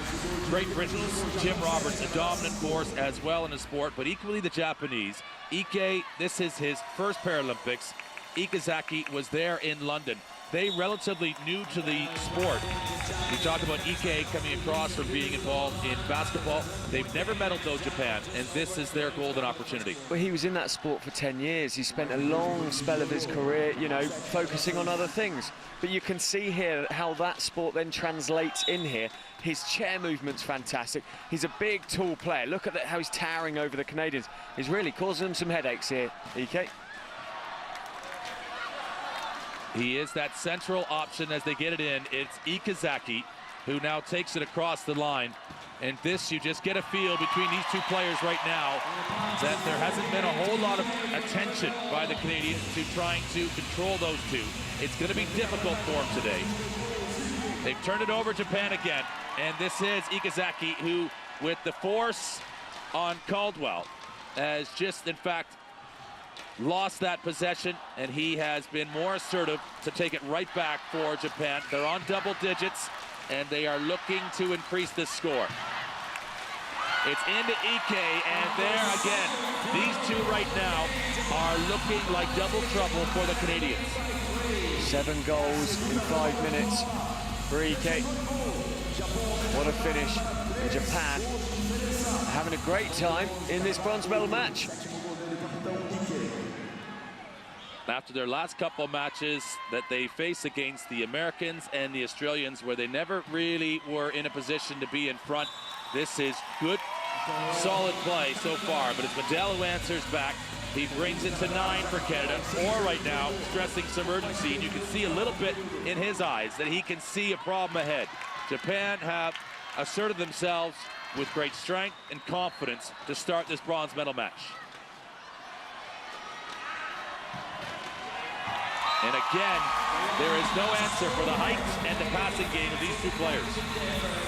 Great Britain's Jim Roberts, a dominant force as well in the sport, but equally the Japanese. Ike, this is his first Paralympics. Ikazaki was there in London. they relatively new to the sport. We talk about Ike coming across from being involved in basketball. They've never medaled though, Japan, and this is their golden opportunity. Well, he was in that sport for 10 years. He spent a long spell of his career, you know, focusing on other things. But you can see here how that sport then translates in here. His chair movement's fantastic. He's a big, tall player. Look at how he's towering over the Canadians. He's really causing them some headaches here, Ike. He is that central option as they get it in. It's Ikazaki who now takes it across the line. And this, you just get a feel between these two players right now that there hasn't been a whole lot of attention by the Canadians to trying to control those two. It's going to be difficult for them today. They've turned it over Japan again. And this is Ikazaki who, with the force on Caldwell, has just, in fact, lost that possession, and he has been more assertive to take it right back for Japan. They're on double digits, and they are looking to increase this score. It's into Ike, and there again, these two right now are looking like double trouble for the Canadians. 7 goals in 5 minutes for Ike. What a finish. And Japan having a great time in this bronze medal match. After their last couple of matches that they face against the Americans and the Australians, where they never really were in a position to be in front, this is good, solid play so far. But it's Medel who answers back. He brings it to 9 for Canada. 4 right now, stressing some urgency. And you can see a little bit in his eyes that he can see a problem ahead. Japan have asserted themselves with great strength and confidence to start this bronze medal match. And again, there is no answer for the height and the passing game of these two players.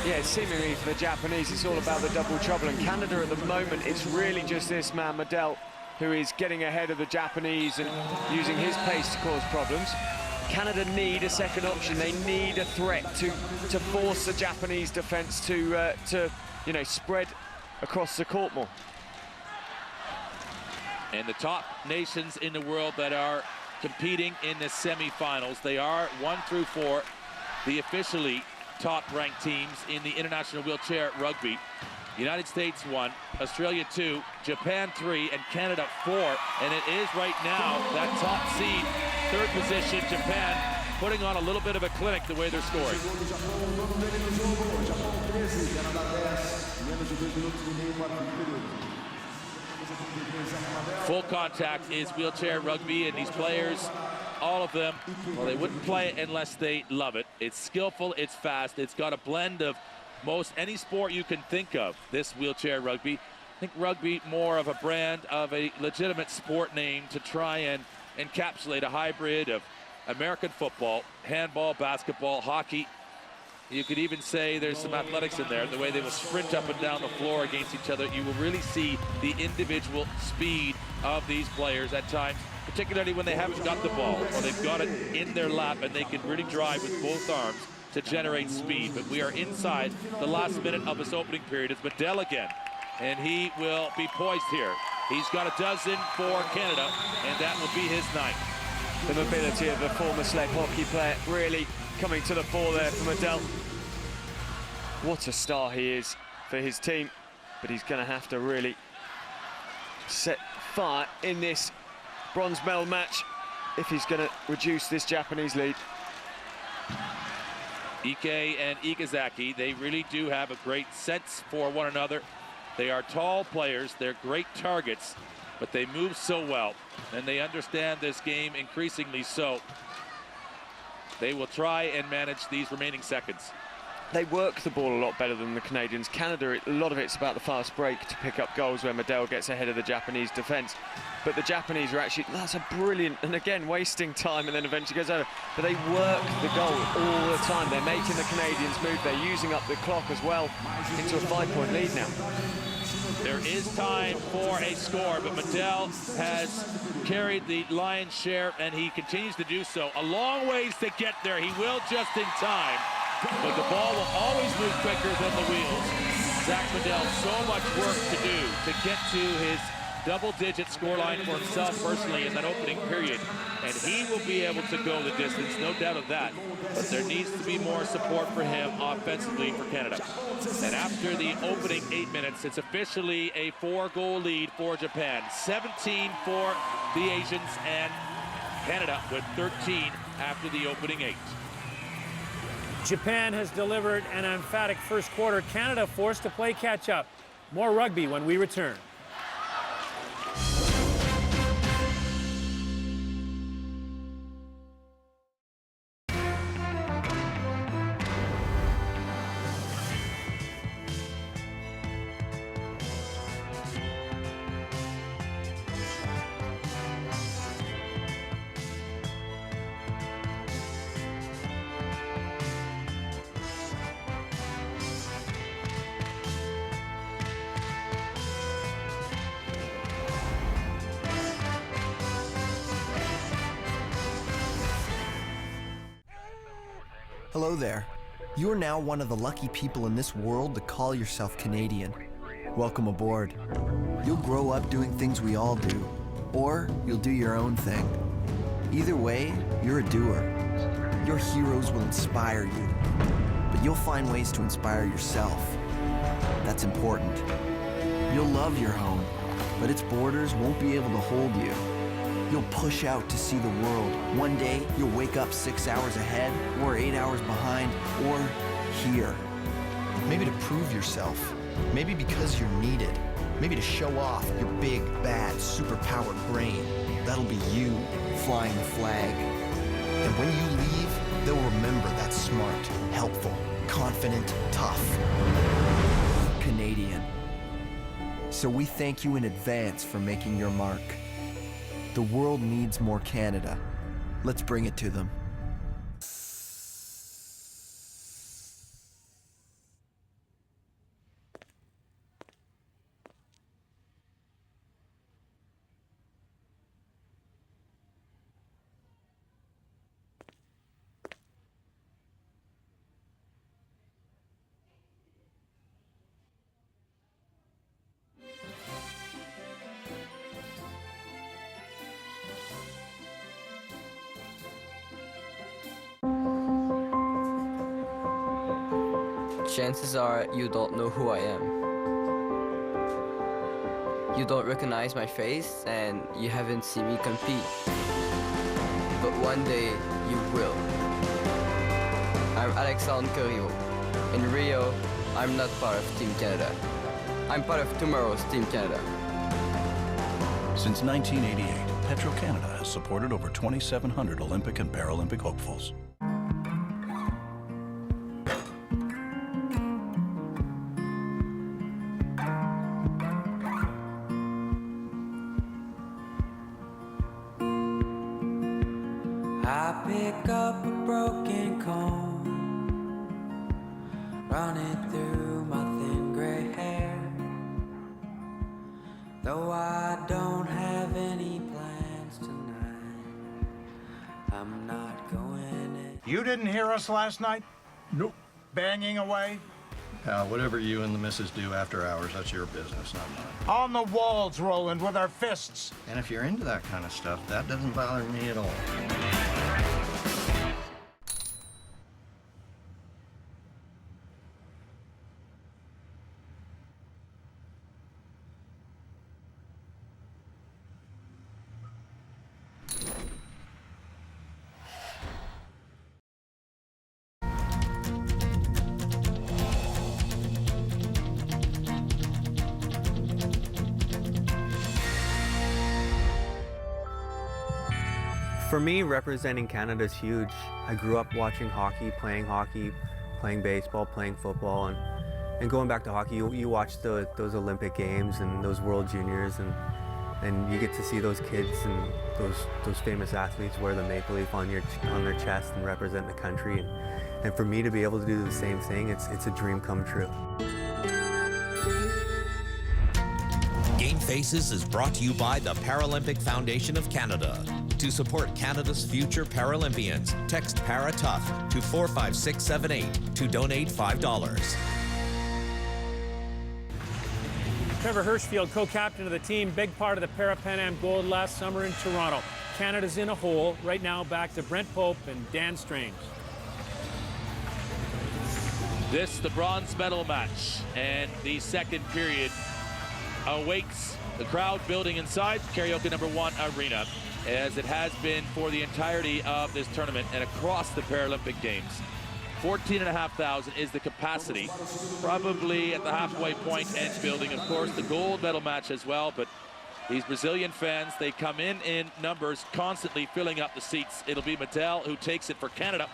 Yeah, seemingly for the Japanese, it's all about the double trouble. And Canada at the moment, it's really just this man, Medel, who is getting ahead of the Japanese and using his pace to cause problems. Canada need a second option. They need a threat to force the Japanese defense to you know, spread across the court more. And the top nations in the world that are competing in the semifinals, they are 1 through 4, the officially top-ranked teams in the international wheelchair rugby. United States 1, Australia 2, Japan 3, and Canada 4. And it is right now that top seed, 3rd position, Japan, putting on a little bit of a clinic the way they're scoring. Full contact is wheelchair rugby, and these players, all of them, well, they wouldn't play it unless they love it. It's skillful, it's fast, it's got a blend of most any sport you can think of, this wheelchair rugby. I think rugby more of a brand of a legitimate sport name to try and encapsulate a hybrid of American football, handball, basketball, hockey. You could even say there's some athletics in there, the way they will sprint up and down the floor against each other. You will really see the individual speed of these players at times, particularly when they haven't got the ball or they've got it in their lap and they can really drive with both arms to generate speed. But we are inside the last minute of this opening period. It's Medel again, and he will be poised here. He's got a dozen for Canada, and that will be his 9th. The mobility of the former sled hockey player really coming to the fore there for Medel. What a star he is for his team, but he's going to have to really set fire in this bronze medal match if he's going to reduce this Japanese lead. Ike and Ikazaki, they really do have a great sense for one another. They are tall players, they're great targets, but they move so well, and they understand this game increasingly so. They will try and manage these remaining seconds. They work the ball a lot better than the Canadians. Canada, a lot of it's about the fast break to pick up goals where Medel gets ahead of the Japanese defence. But the Japanese are actually, that's a brilliant, and again, wasting time and then eventually goes over. But they work the goal all the time. They're making the Canadians move. They're using up the clock as well into a 5-point lead now. There is time for a score, but Medel has carried the lion's share, and he continues to do so. A long ways to get there. He will just in time. But the ball will always move quicker than the wheels. Zach Medel, so much work to do to get to his double-digit scoreline for himself personally in that opening period. And he will be able to go the distance, no doubt of that. But there needs to be more support for him offensively for Canada. And after the opening 8 minutes, it's officially a 4-goal lead for Japan. 17 for the Asians, and Canada with 13 after the opening 8. Japan has delivered an emphatic first quarter. Canada forced to play catch-up. More rugby when we return. Hello there. You are now one of the lucky people in this world to call yourself Canadian. Welcome aboard. You'll grow up doing things we all do, or you'll do your own thing. Either way, you're a doer. Your heroes will inspire you, but you'll find ways to inspire yourself. That's important. You'll love your home, but its borders won't be able to hold you. You'll push out to see the world. One day, you'll wake up 6 hours ahead, or 8 hours behind, or here. Maybe to prove yourself. Maybe because you're needed. Maybe to show off your big, bad, superpowered brain. That'll be you, flying the flag. And when you leave, they'll remember that smart, helpful, confident, tough Canadian. So we thank you in advance for making your mark. The world needs more Canada. Let's bring it to them. Chances are you don't know who I am. You don't recognize my face and you haven't seen me compete. But one day you will. I'm Alexandre Corriot. In Rio, I'm not part of Team Canada. I'm part of tomorrow's Team Canada. Since 1988, Petro-Canada has supported over 2,700 Olympic and Paralympic hopefuls. I pick up a broken comb, run it through my thin gray hair. Though I don't have any plans tonight, I'm not going in. You didn't hear us last night? Nope. Banging away? Whatever you and the missus do after hours, that's your business, not mine. On the walls, Roland, with our fists. And if you're into that kind of stuff, that doesn't bother me at all. For me, representing Canada is huge. I grew up watching hockey, playing baseball, playing football, and going back to hockey, you watch those Olympic Games and those World Juniors, and you get to see those kids and those famous athletes wear the maple leaf on their chest and represent the country. And for me to be able to do the same thing, it's a dream come true. Game Faces is brought to you by the Paralympic Foundation of Canada. To support Canada's future Paralympians, text PARA11 to 45678 to donate $5. Trevor Hirschfield, co-captain of the team, big part of the Para-Pan Am gold last summer in Toronto. Canada's in a hole. Right now, back to Brent Pope and Dan Strange. This, the bronze medal match, and the second period awaits the crowd building inside Karaoke #1 Arena, as it has been for the entirety of this tournament and across the Paralympic Games. 14,500 is the capacity, probably at the halfway point edge building. Of course, the gold medal match as well, but these Brazilian fans, they come in numbers, constantly filling up the seats. It'll be Medel who takes it for Canada,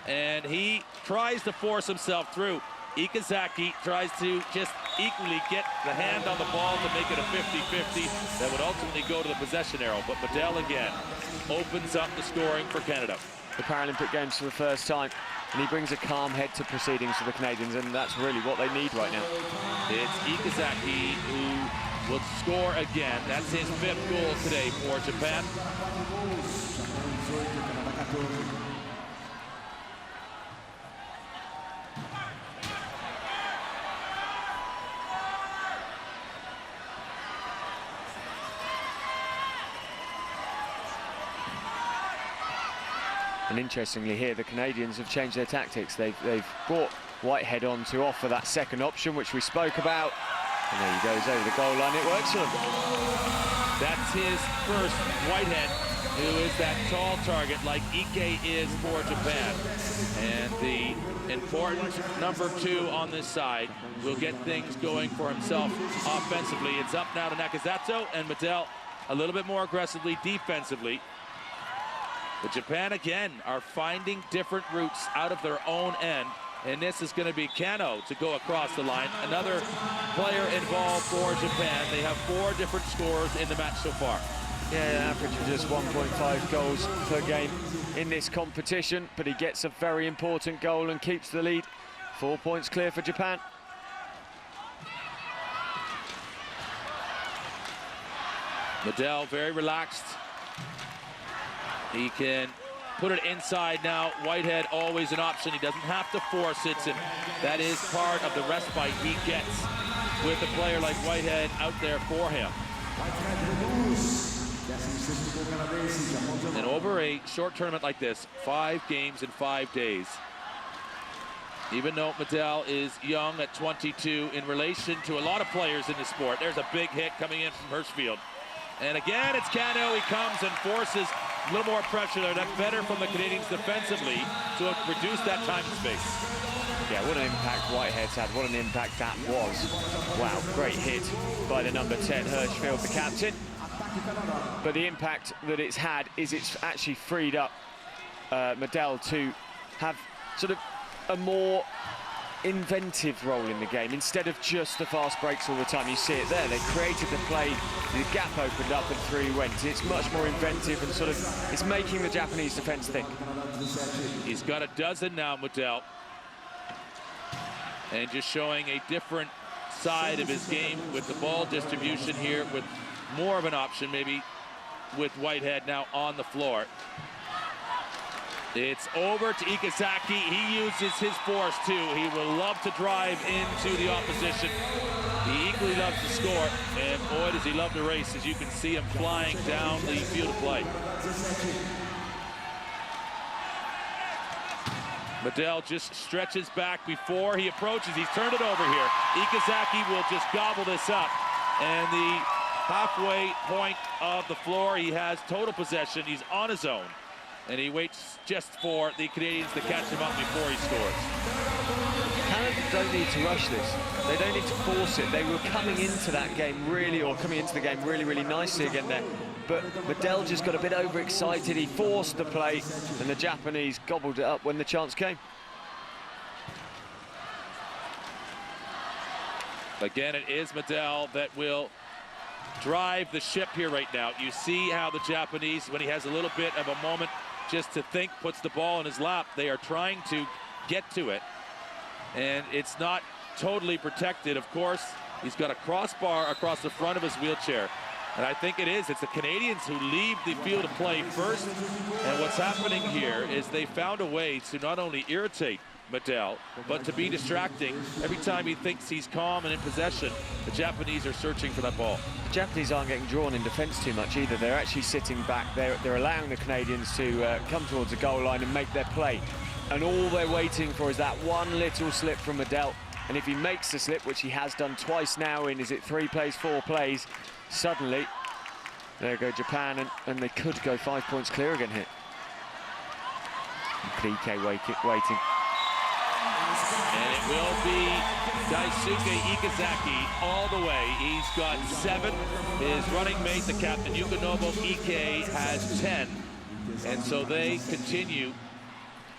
and he tries to force himself through. Ikazaki tries to just equally get the hand on the ball to make it a 50-50 that would ultimately go to the possession arrow, but Medel again opens up the scoring for Canada. The Paralympic Games for the first time, and he brings a calm head to proceedings for the Canadians, and that's really what they need right now. It's Ikazaki who will score again. That's his 5th goal today for Japan. And interestingly here, the Canadians have changed their tactics. They've brought Whitehead on to offer that second option, which we spoke about. And there he goes over the goal line. It works for them. That's his first, Whitehead, who is that tall target like Ike is for Japan. And the important #2 on this side will get things going for himself offensively. It's up now to Nakazato, and Medel a little bit more aggressively defensively. But Japan, again, are finding different routes out of their own end. And this is going to be Kano to go across the line. Another player involved for Japan. They have 4 different scores in the match so far. Yeah, an average of just 1.5 goals per game in this competition. But he gets a very important goal and keeps the lead. 4 points clear for Japan. Medel very relaxed. He can put it inside now. Whitehead always an option. He doesn't have to force it, and that is part of the respite he gets with a player like Whitehead out there for him. And over a short tournament like this, 5 games in 5 days, even though Medel is young at 22 in relation to a lot of players in the sport, there's a big hit coming in from Hirschfield. And again, it's Kano. He comes and forces a little more pressure there. That's better from the Canadians defensively to reduce that time and space. Yeah, what an impact Whitehead's had. What an impact that was. Wow, great hit by the #10, Hirschfield, the captain. But the impact that it's had is it's actually freed up Medel to have sort of a more inventive role in the game instead of just the fast breaks all the time. You see it there. They created the play, the gap opened up and through he went. It's much more inventive and sort of it's making the Japanese defense think. He's got a dozen now, Medel, and just showing a different side of his game with the ball distribution here, with more of an option maybe with Whitehead now on the floor. It's over to Ikazaki. He uses his force too. He will love to drive into the opposition. He equally loves to score, and boy does he love to race, as you can see him flying down the field of play. Medel just stretches back before he approaches. He's turned it over here. Ikazaki will just gobble this up, and the halfway point of the floor, he has total possession. He's on his own, and he waits just for the Canadians to catch him up before he scores. Canada don't need to rush this. They don't need to force it. They were coming into that game really, or coming into the game really, really nicely again there. But Medel just got a bit overexcited. He forced the play, and the Japanese gobbled it up when the chance came. Again, it is Medel that will drive the ship here right now. You see how the Japanese, when he has a little bit of a moment just to think, puts the ball in his lap. They are trying to get to it, and it's not totally protected. Of course, he's got a crossbar across the front of his wheelchair, and I think it's the Canadians who leave the field of play first. And what's happening here is they found a way to not only irritate Medel, but to be distracting, every time he thinks he's calm and in possession, the Japanese are searching for that ball. The Japanese aren't getting drawn in defence too much either. They're actually sitting back. They're allowing the Canadians to come towards the goal line and make their play. And all they're waiting for is that one little slip from Medel. And if he makes the slip, which he has done twice now in, is it 3 plays, 4 plays, suddenly, there go Japan, and they could go 5 points clear again here. PK waiting. And it will be Daisuke Ikazaki all the way. He's got 7. His running mate, the captain, Yukinobu Ike, has 10. And so they continue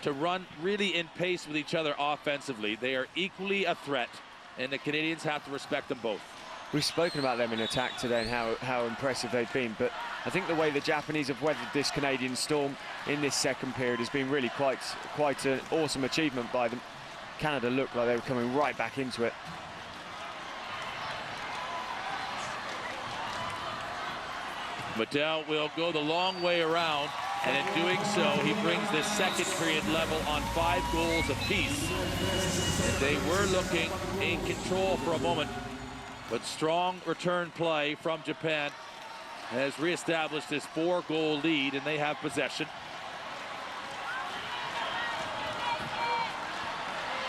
to run really in pace with each other offensively. They are equally a threat, and the Canadians have to respect them both. We've spoken about them in attack today and how impressive they've been, but I think the way the Japanese have weathered this Canadian storm in this second period has been really quite an awesome achievement by them. Canada looked like they were coming right back into it. Medel will go the long way around, and in doing so, he brings this second period level on 5 goals apiece. And they were looking in control for a moment, but strong return play from Japan has reestablished this 4-goal lead, and they have possession.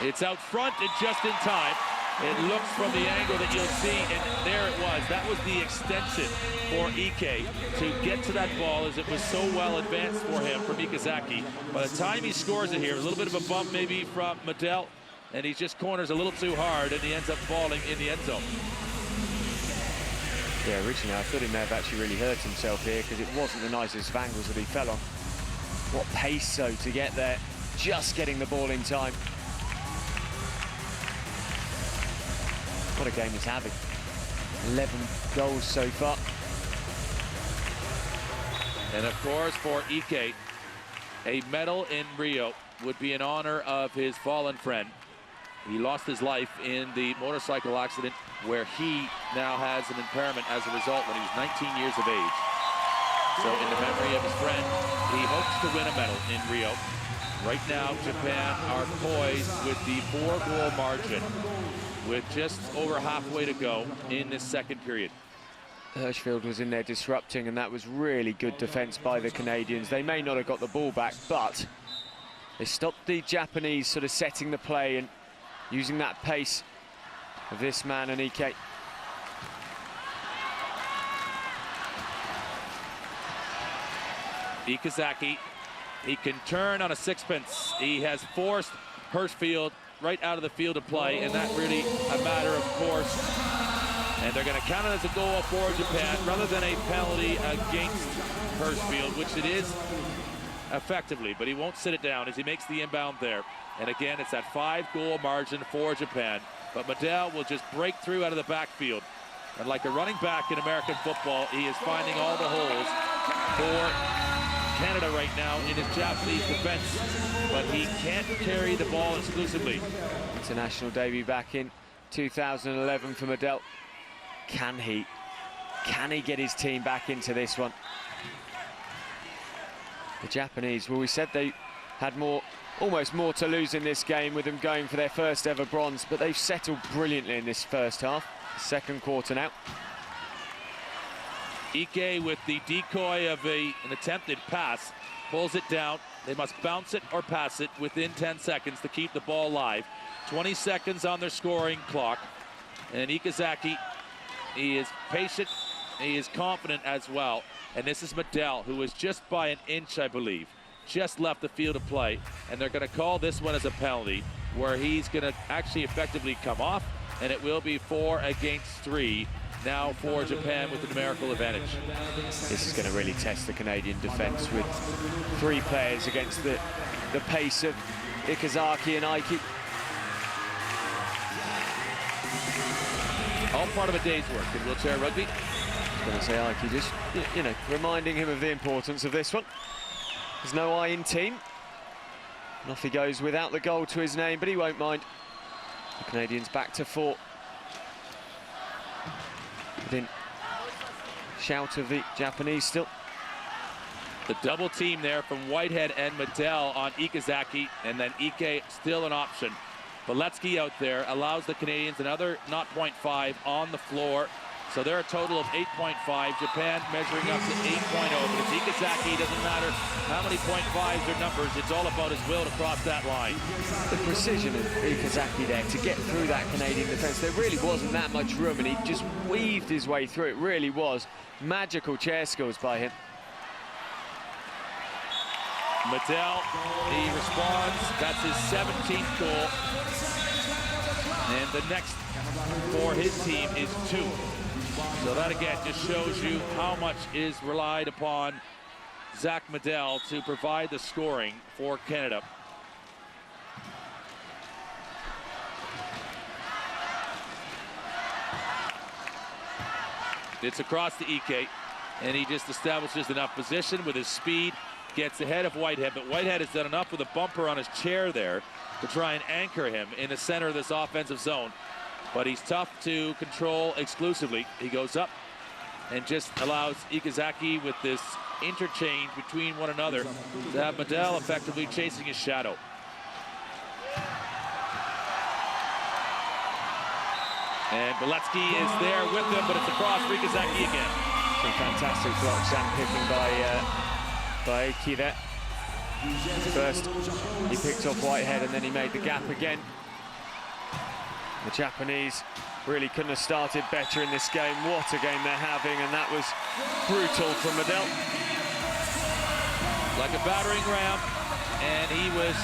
It's out front and just in time. It looks from the angle that you'll see, and there it was. That was the extension for Ike to get to that ball, as it was so well advanced for him from Ikazaki. By the time he scores it here, a little bit of a bump maybe from Medel, and he just corners a little too hard, and he ends up falling in the end zone. Yeah, originally I thought he may have actually really hurt himself here, because it wasn't the nicest of angles that he fell on. What pace, though, to get there, just getting the ball in time. What a game he's having. 11 goals so far. And of course, for Ike, a medal in Rio would be in honor of his fallen friend. He lost his life in the motorcycle accident, where he now has an impairment as a result when he was 19 years of age. So in the memory of his friend, he hopes to win a medal in Rio. Right now, Japan are poised with the 4-goal margin, with just over halfway to go in this second period. Hirschfield was in there disrupting, and that was really good defence by the Canadians. They may not have got the ball back, but they stopped the Japanese sort of setting the play and using that pace of this man and Ike. Ikazaki, he can turn on a sixpence. He has forced Hirschfield right out of the field of play, and that really a matter of course. And they're going to count it as a goal for Japan rather than a penalty against Hirschfield, which it is effectively, but he won't sit it down as he makes the inbound there. And again, it's that 5-goal margin for Japan. But Medel will just break through out of the backfield. And like a running back in American football, he is finding all the holes for Canada right now in his Japanese defense. But he can't carry the ball exclusively. International debut back in 2011 for Medel. Can he get his team back into this one? The Japanese, well, we said they had almost more to lose in this game with them going for their first ever bronze, but they've settled brilliantly in this first half. Second quarter now. Ike with the decoy of an attempted pass, pulls it down. They must bounce it or pass it within 10 seconds to keep the ball live. 20 seconds on their scoring clock. And Ikazaki, he is patient, he is confident as well. And this is Medel, who is just by an inch, I believe, just left the field of play. And they're going to call this one as a penalty, where he's going to actually effectively come off, and it will be 4 against 3 now for Japan with the numerical advantage. This is going to really test the Canadian defence with 3 players against the pace of Ikazaki and Ike. All part of a day's work in wheelchair rugby. I was going to say Ike, just, you know, reminding him of the importance of this one. There's no I in team. And off he goes without the goal to his name, but he won't mind. The Canadians back to 4. Within shout of the Japanese still. The double team there from Whitehead and Medell on Ikazaki, and then Ike still an option. Beletsky out there allows the Canadians another 0.5 on the floor. So they're a total of 8.5. Japan measuring up to 8.0. But it's Ikazaki, doesn't matter how many .5s or numbers, it's all about his will to cross that line. The precision of Ikazaki there to get through that Canadian defense. There really wasn't that much room, and he just weaved his way through. It really was magical chair skills by him. Medell, he responds. That's his 17th goal. And the next for his team is 2. So that again just shows you how much is relied upon Zach Medell to provide the scoring for Canada. It's across to Ike, and he just establishes enough position with his speed, gets ahead of Whitehead, but Whitehead has done enough with a bumper on his chair there to try and anchor him in the center of this offensive zone. But he's tough to control exclusively. He goes up and just allows Ikazaki with this interchange between one another to have Medell effectively chasing his shadow. And Beletsky is there with him, but it's across for Ikazaki again. Some fantastic blocks and picking by Ike there. First, he picked off Whitehead, and then he made the gap again. The Japanese really couldn't have started better in this game. What a game they're having, and that was brutal from Medell. Like a battering ram, and he was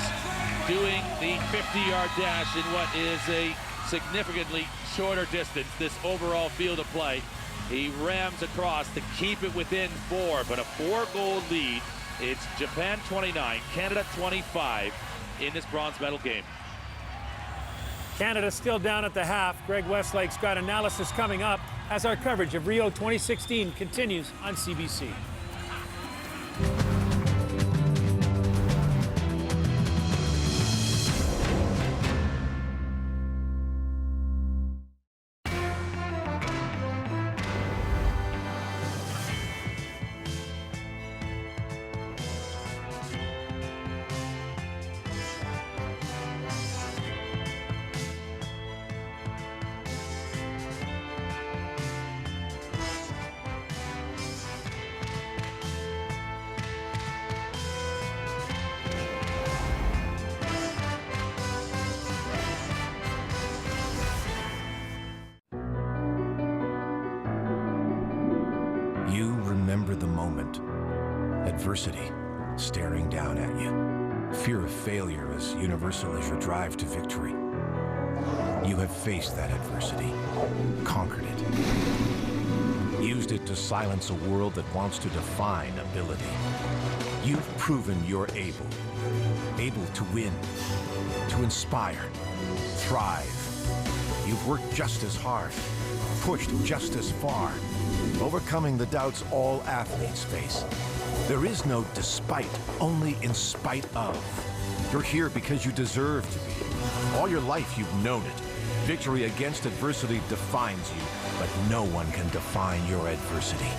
doing the 50-yard dash in what is a significantly shorter distance, this overall field of play. He rams across to keep it within 4, but a 4-goal lead. It's Japan 29, Canada 25 in this bronze medal game. Canada still down at the half. Greg Westlake's got analysis coming up as our coverage of Rio 2016 continues on CBC. Remember the moment. Adversity staring down at you. Fear of failure as universal as your drive to victory. You have faced that adversity, conquered it, used it to silence a world that wants to define ability. You've proven you're able to win, to inspire, thrive. You've worked just as hard, pushed just as far, overcoming the doubts all athletes face. There is no despite, only in spite of. You're here because you deserve to be. All your life you've known it. Victory against adversity defines you, but no one can define your adversity.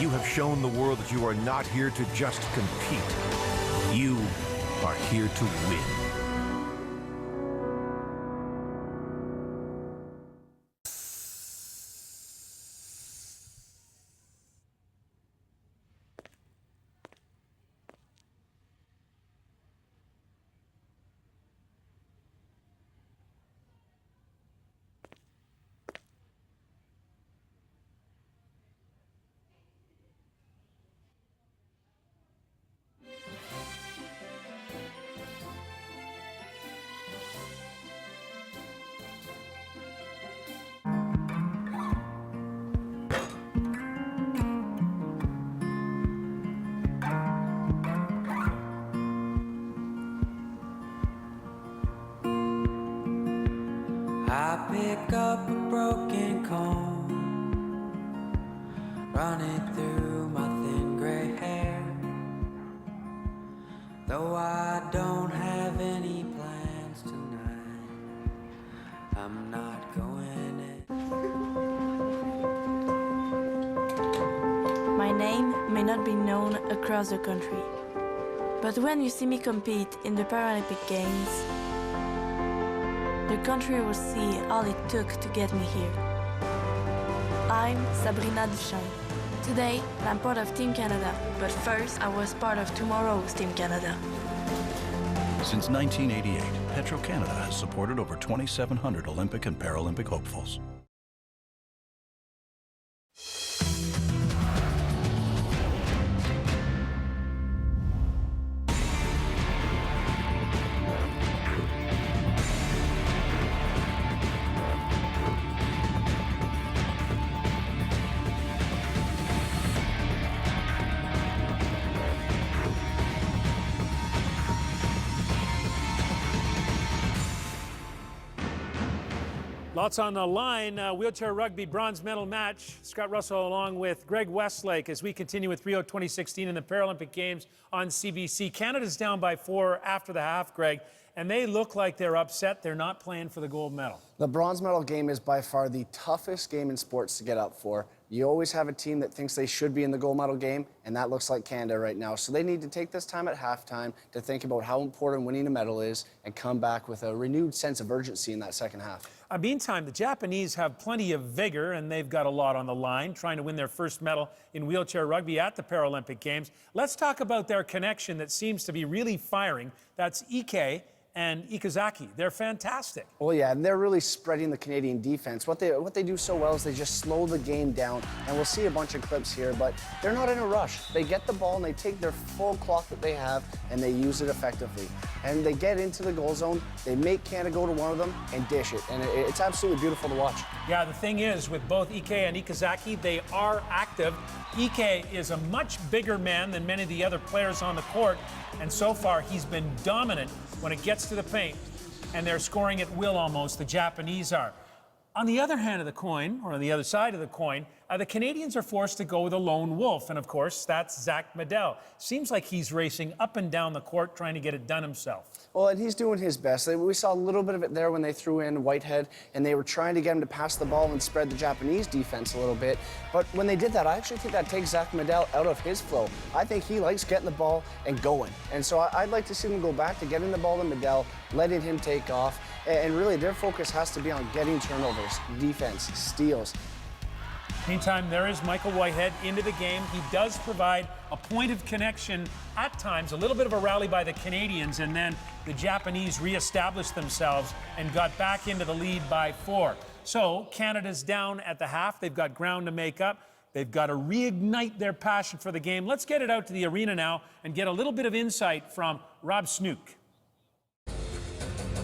You have shown the world that you are not here to just compete. You are here to win. I pick up a broken comb, run it through my thin gray hair. Though I don't have any plans tonight, I'm not going in. My name may not be known across the country. But when you see me compete in the Paralympic Games, the country will see all it took to get me here. I'm Sabrina Duchamp. Today, I'm part of Team Canada, but first I was part of tomorrow's Team Canada. Since 1988, Petro-Canada has supported over 2,700 Olympic and Paralympic hopefuls. Lots on the line. Wheelchair rugby bronze medal match. Scott Russell along with Greg Westlake as we continue with Rio 2016 in the Paralympic Games on CBC. Canada's down by 4 after the half, Greg, and they look like they're upset. They're not playing for the gold medal. The bronze medal game is by far the toughest game in sports to get up for. You always have a team that thinks they should be in the gold medal game, and that looks like Canada right now. So they need to take this time at halftime to think about how important winning a medal is and come back with a renewed sense of urgency in that second half. Meantime, the Japanese have plenty of vigor, and they've got a lot on the line, trying to win their first medal in wheelchair rugby at the Paralympic Games. Let's talk about their connection that seems to be really firing. That's Ike and Ikazaki. They're fantastic. Well, yeah, and they're really spreading the Canadian defense. What they do so well is they just slow the game down, and we'll see a bunch of clips here, but they're not in a rush. They get the ball, and they take their full clock that they have, and they use it effectively. And they get into the goal zone, they make Canada go to one of them, and dish it. And it's absolutely beautiful to watch. Yeah, the thing is, with both Ike and Ikazaki, they are active. Ike is a much bigger man than many of the other players on the court, and so far he's been dominant when it gets to the paint, and they're scoring at will almost, the Japanese are. On the other hand of the coin, or on the other side of the coin, the Canadians are forced to go with a lone wolf, and of course, that's Zach Medel. Seems like he's racing up and down the court trying to get it done himself. Well, and he's doing his best. We saw a little bit of it there when they threw in Whitehead, and they were trying to get him to pass the ball and spread the Japanese defense a little bit. But when they did that, I actually think that takes Zach Medel out of his flow. I think he likes getting the ball and going. And so I'd like to see them go back to getting the ball to Medel, letting him take off. And really, their focus has to be on getting turnovers, defense, steals. Meantime, there is Michael Whitehead into the game. He does provide a point of connection at times, a little bit of a rally by the Canadians, and then the Japanese reestablished themselves and got back into the lead by 4. So Canada's down at the half. They've got ground to make up. They've got to reignite their passion for the game. Let's get it out to the arena now and get a little bit of insight from Rob Snook.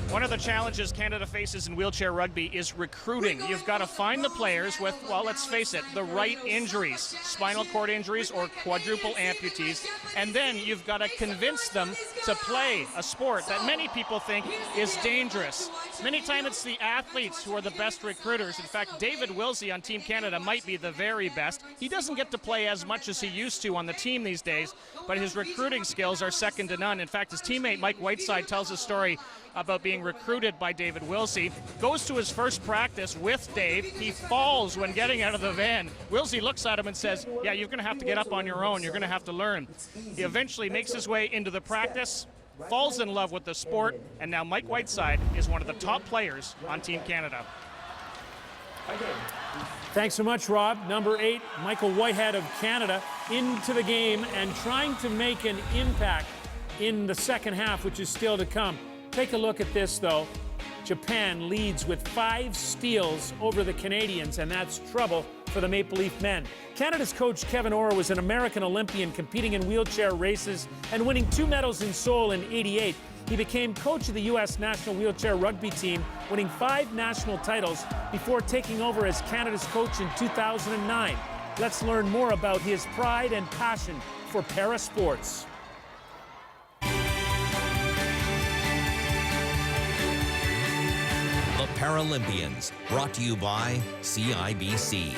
One of the challenges Canada faces in wheelchair rugby is recruiting. You've got to find the players with, well, let's face it, the right injuries, spinal cord injuries or quadruple amputees, and then you've got to convince them to play a sport that many people think is dangerous. Many times it's the athletes who are the best recruiters. In fact, David Wilsey on Team Canada might be the very best. He doesn't get to play as much as he used to on the team these days, but his recruiting skills are second to none. In fact, his teammate Mike Whiteside tells a story about being recruited by David Wilsey, goes to his first practice with Dave. He falls when getting out of the van. Wilsey looks at him and says, yeah, you're going to have to get up on your own. You're going to have to learn. He eventually makes his way into the practice, falls in love with the sport, and now Mike Whiteside is one of the top players on Team Canada. Thanks so much, Rob. Number 8, Michael Whitehead of Canada, into the game and trying to make an impact in the second half, which is still to come. Take a look at this, though. Japan leads with 5 steals over the Canadians, and that's trouble for the Maple Leaf men. Canada's coach Kevin Orr was an American Olympian competing in wheelchair races and winning 2 medals in Seoul in '88. He became coach of the U.S. national wheelchair rugby team, winning 5 national titles before taking over as Canada's coach in 2009. Let's learn more about his pride and passion for para sports. The Paralympians, brought to you by CIBC.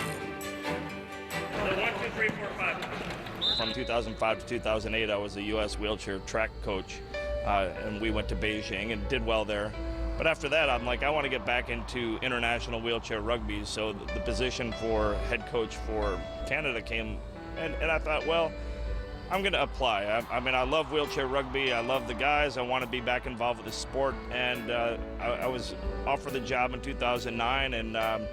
From 2005 to 2008, I was a U.S. wheelchair track coach, and we went to Beijing and did well there. But after that, I'm like, I want to get back into international wheelchair rugby, so the position for head coach for Canada came And I thought, well, I'm going to apply. I mean, I love wheelchair rugby. I love the guys. I want to be back involved with the sport. And I was offered the job in 2009, and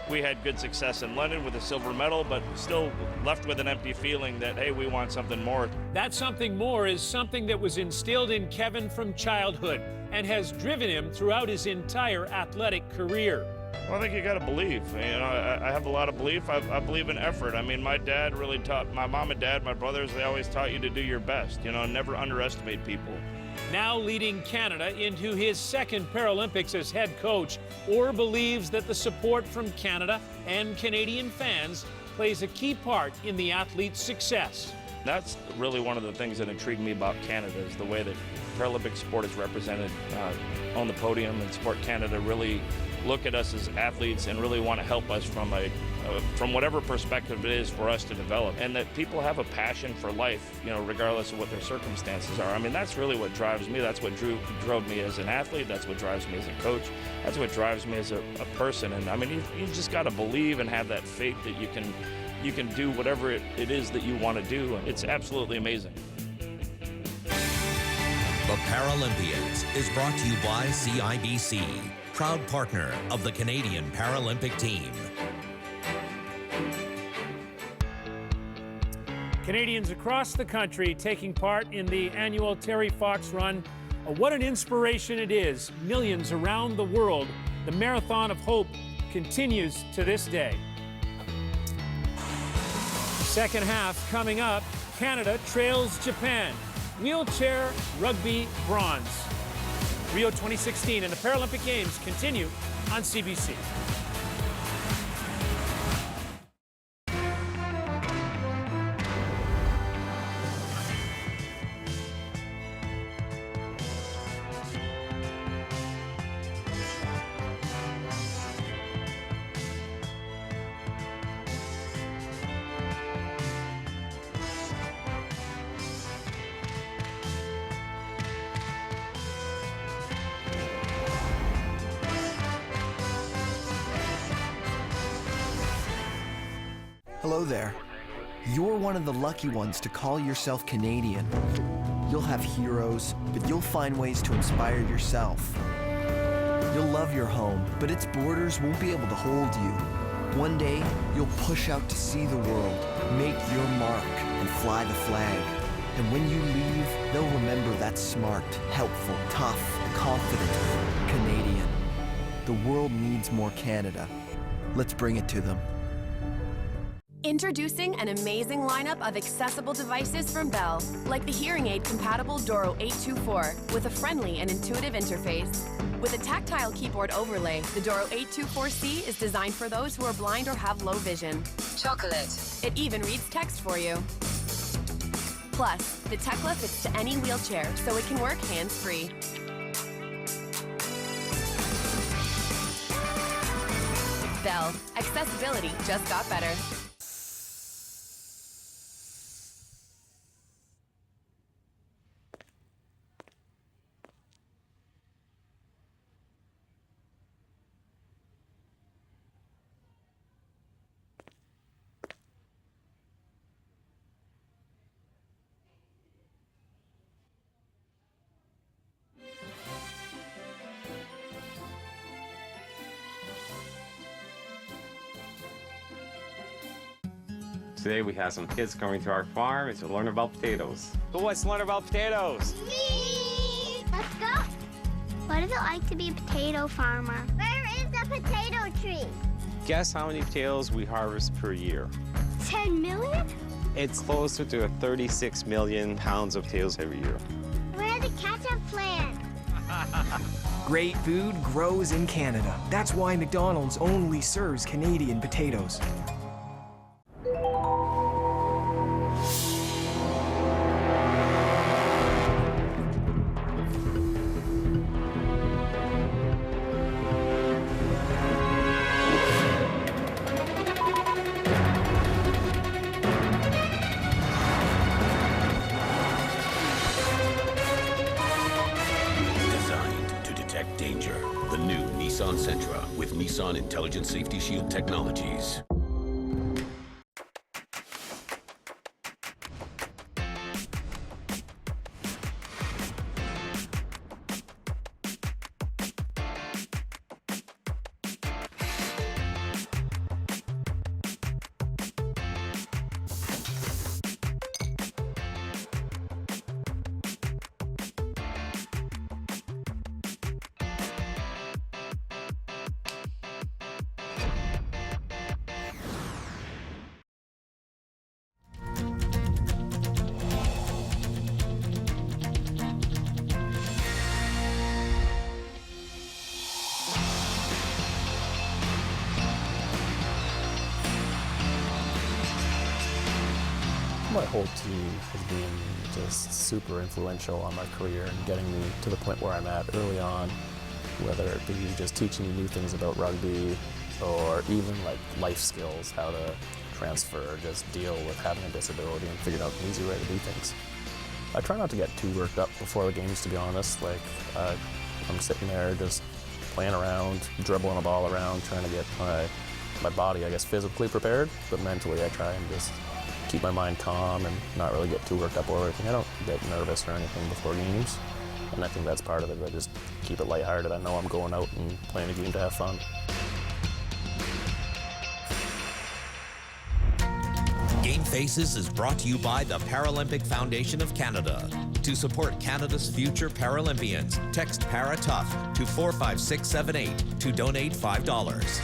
we had good success in London with a silver medal, but still left with an empty feeling that, hey, we want something more. That something more is something that was instilled in Kevin from childhood and has driven him throughout his entire athletic career. Well, I think you got to believe. You know, I have a lot of belief. I believe in effort. I mean, my dad really taught, my mom and dad, my brothers, they always taught you to do your best, you know, never underestimate people. Now leading Canada into his second Paralympics as head coach, Orr believes that the support from Canada and Canadian fans plays a key part in the athlete's success. That's really one of the things that intrigued me about Canada, is the way that Paralympic sport is represented on the podium, and Sport Canada really look at us as athletes and really want to help us from whatever perspective it is for us to develop, and that people have a passion for life, you know, regardless of what their circumstances are. I mean, that's really what drives me. That's what drove me as an athlete. That's what drives me as a coach. That's what drives me as a person. And I mean, you just got to believe and have that faith that you can do whatever it is that you want to do. It's absolutely amazing. The Paralympians is brought to you by CIBC, proud partner of the Canadian Paralympic team. Canadians across the country taking part in the annual Terry Fox Run. What an inspiration it is. Millions around the world. The Marathon of Hope continues to this day. Second half coming up. Canada trails Japan. Wheelchair rugby bronze. Rio 2016 and the Paralympic Games continue on CBC. Hello there. You're one of the lucky ones to call yourself Canadian. You'll have heroes, but you'll find ways to inspire yourself. You'll love your home, but its borders won't be able to hold you. One day, you'll push out to see the world, make your mark, and fly the flag. And when you leave, they'll remember that smart, helpful, tough, confident Canadian. The world needs more Canada. Let's bring it to them. Introducing an amazing lineup of accessible devices from Bell, like the hearing aid-compatible Doro 824 with a friendly and intuitive interface. With a tactile keyboard overlay, the Doro 824C is designed for those who are blind or have low vision. Chocolate. It even reads text for you. Plus, the Tekla fits to any wheelchair, so it can work hands-free. Bell. Accessibility just got better. Today we have some kids coming to our farm to learn about potatoes. Who wants to learn about potatoes? Me! Let's go. What is it like to be a potato farmer? Where is the potato tree? Guess how many potatoes we harvest per year? 10 million? It's closer to 36 million pounds of potatoes every year. Where the ketchup plant? Great food grows in Canada. That's why McDonald's only serves Canadian potatoes. With Nissan Intelligent Safety Shield technologies. My whole team has been just super influential on my career and getting me to the point where I'm at early on, whether it be just teaching me new things about rugby or even like life skills, how to transfer, just deal with having a disability and figure out an easy way to do things. I try not to get too worked up before the games, to be honest. Like, I'm sitting there just playing around, dribbling a ball around, trying to get my body, I guess, physically prepared, but mentally I try and just keep my mind calm and not really get too worked up over everything. I don't get nervous or anything before games, and I think that's part of it. I just keep it lighthearted. I know I'm going out and playing a game to have fun. Game Faces is brought to you by the Paralympic Foundation of Canada. To support Canada's future Paralympians, text PARA11 to 45678 to donate $5.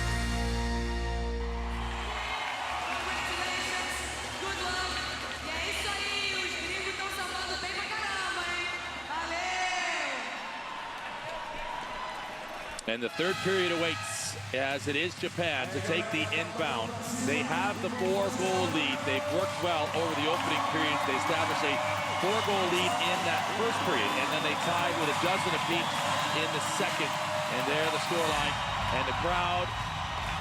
And the third period awaits as it is Japan to take the inbound. They have the 4-goal lead. They've worked well over the opening periods. They established a 4-goal lead in that first period, and then they tied with a dozen apiece in the second. And there the scoreline. And the crowd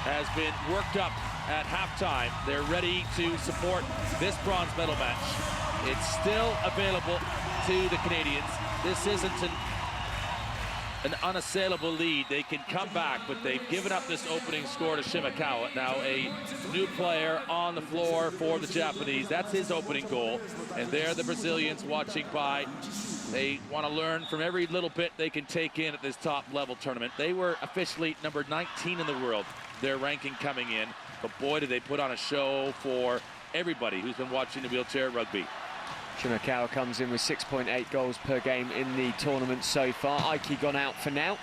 has been worked up at halftime. They're ready to support this bronze medal match. It's still available to the Canadians. This isn't an unassailable lead. They can come back, but they've given up this opening score to Shimakawa. Now a new player on the floor for the Japanese. That's his opening goal. And there the Brazilians watching by. They want to learn from every little bit they can take in at this top level tournament. They were officially number 19 in the world, their ranking coming in. But boy, did they put on a show for everybody who's been watching the wheelchair rugby. Shimakawa comes in with 6.8 goals per game in the tournament so far. Aiki gone out for now.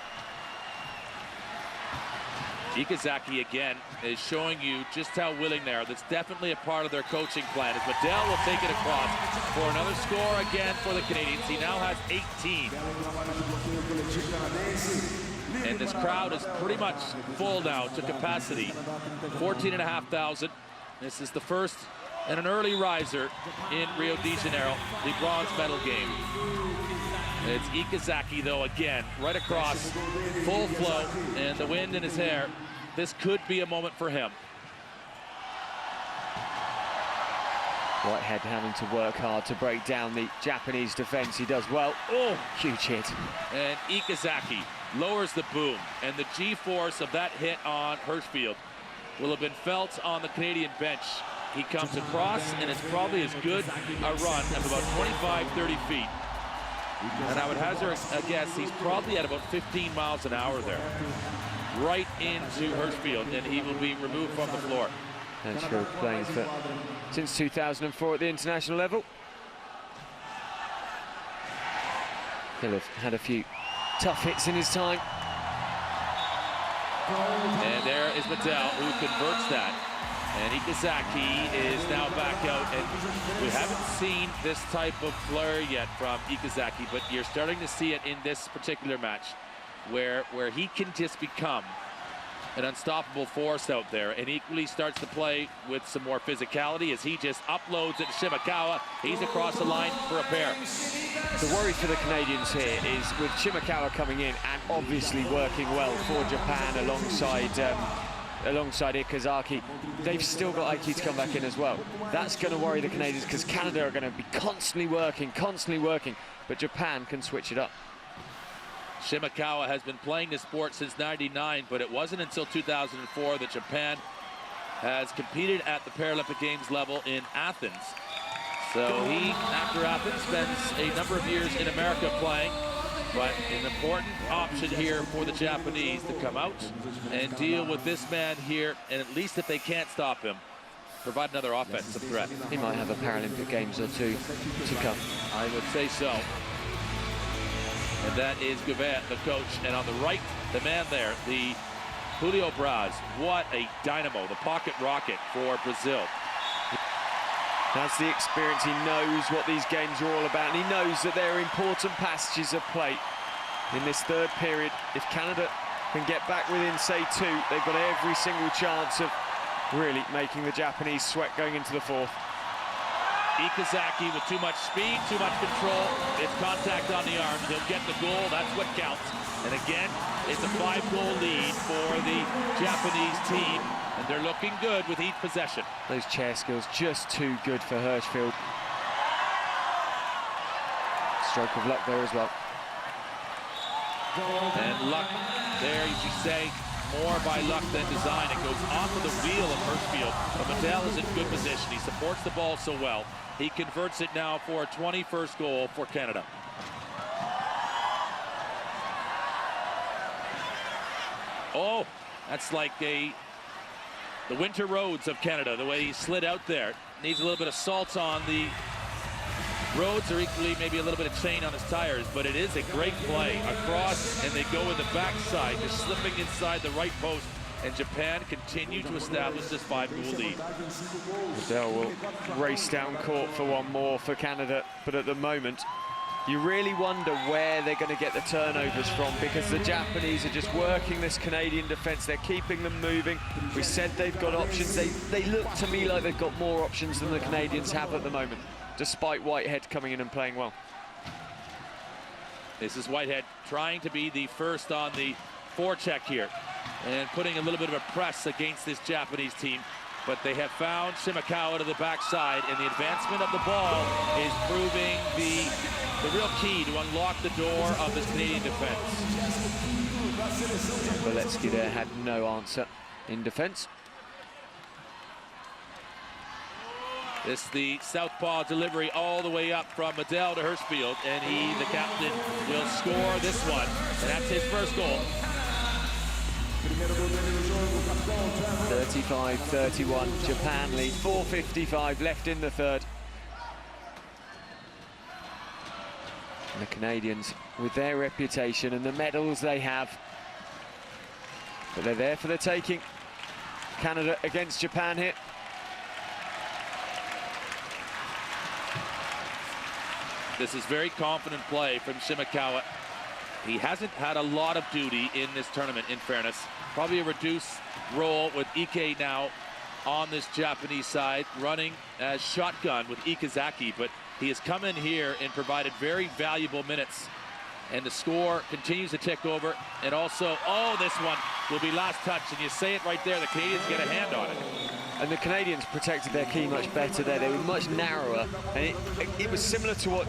Ikazaki again is showing you just how willing they are. That's definitely a part of their coaching plan. As Medel will take it across for another score again for the Canadians. He now has 18. And this crowd is pretty much full now to capacity. 14,500. This is the first and an early riser in Rio de Janeiro, the bronze medal game. It's Ikazaki, though, again, right across, full flow, and the wind in his hair. This could be a moment for him. Whitehead having to work hard to break down the Japanese defense. He does well. Oh, huge hit. And Ikazaki lowers the boom, and the G-force of that hit on Hirschfield will have been felt on the Canadian bench. He comes across, and it's probably as good a run of about 25, 30 feet. And I would hazard a guess he's probably at about 15 miles an hour there. Right into Hirschfield, and he will be removed from the floor. Hirschfield playing for since 2004 at the international level. He'll have had a few tough hits in his time. And there is Medel, who converts that. And Ikazaki is now back out, and we haven't seen this type of flare yet from Ikazaki, but you're starting to see it in this particular match, where he can just become an unstoppable force out there, and equally starts to play with some more physicality as he just uploads it to Shimakawa. He's across the line for a pair. The worry for the Canadians here is with Shimakawa coming in and obviously working well for Japan alongside Ikazaki, they've still got Aiki to come back in as well. That's going to worry the Canadians because Canada are going to be constantly working, but Japan can switch it up. Shimakawa has been playing this sport since '99, but it wasn't until 2004 that Japan has competed at the Paralympic Games level in Athens. So he, after Athens, spends a number of years in America playing. But an important option here for the Japanese to come out and deal with this man here, and at least if they can't stop him, provide another offensive threat. He might have a Paralympic Games or two to come. I would say so. And that is Gouvet, the coach. And on the right, the man there, the Julio Braz. What a dynamo, the pocket rocket for Brazil. That's the experience. He knows what these games are all about, and he knows that there are important passages of play in this third period. If Canada can get back within, say, 2, they've got every single chance of really making the Japanese sweat going into the fourth. Ikazaki with too much speed, too much control. It's contact on the arms. He'll get the goal. That's what counts. And again, it's a 5-goal lead for the Japanese team. And they're looking good with each possession. Those chair skills just too good for Hirschfield. Stroke of luck there as well. And luck there, you should say, more by luck than design. It goes off of the wheel of Hirschfield. But Medel is in good position. He supports the ball so well. He converts it now for a 21st goal for Canada. Oh, that's like the winter roads of Canada, the way he slid out there. Needs a little bit of salt on the roads, or equally maybe a little bit of chain on his tires, but it is a great play across, and they go with the backside, just slipping inside the right post, and Japan continue to establish this 5-goal lead. Medel will race down court for one more for Canada, but at the moment, you really wonder where they're going to get the turnovers from, because the Japanese are just working this Canadian defence. They're keeping them moving. We said they've got options. They look to me like they've got more options than the Canadians have at the moment, despite Whitehead coming in and playing well. This is Whitehead trying to be the first on the forecheck here and putting a little bit of a press against this Japanese team. But they have found Shimakawa to the backside, and the advancement of the ball is proving the real key to unlock the door of this Canadian defense. Boletsky there had no answer in defense. This the southpaw delivery all the way up from Medel to Hirschfield, and he, the captain, will score this one, and that's his first goal. 35-31, Japan lead, 4:55 left in the third. And the Canadians, with their reputation and the medals they have, but they're there for the taking. Canada against Japan here. This is very confident play from Shimakawa. He hasn't had a lot of duty in this tournament, in fairness. Probably a reduced role with Ike now on this Japanese side, running as shotgun with Ikazaki, but he has come in here and provided very valuable minutes. And the score continues to tick over. And also, oh, this one will be last touch, and you say it right there, the Canadians get a hand on it. And the Canadians protected their key much better there. They were much narrower, and it was similar to what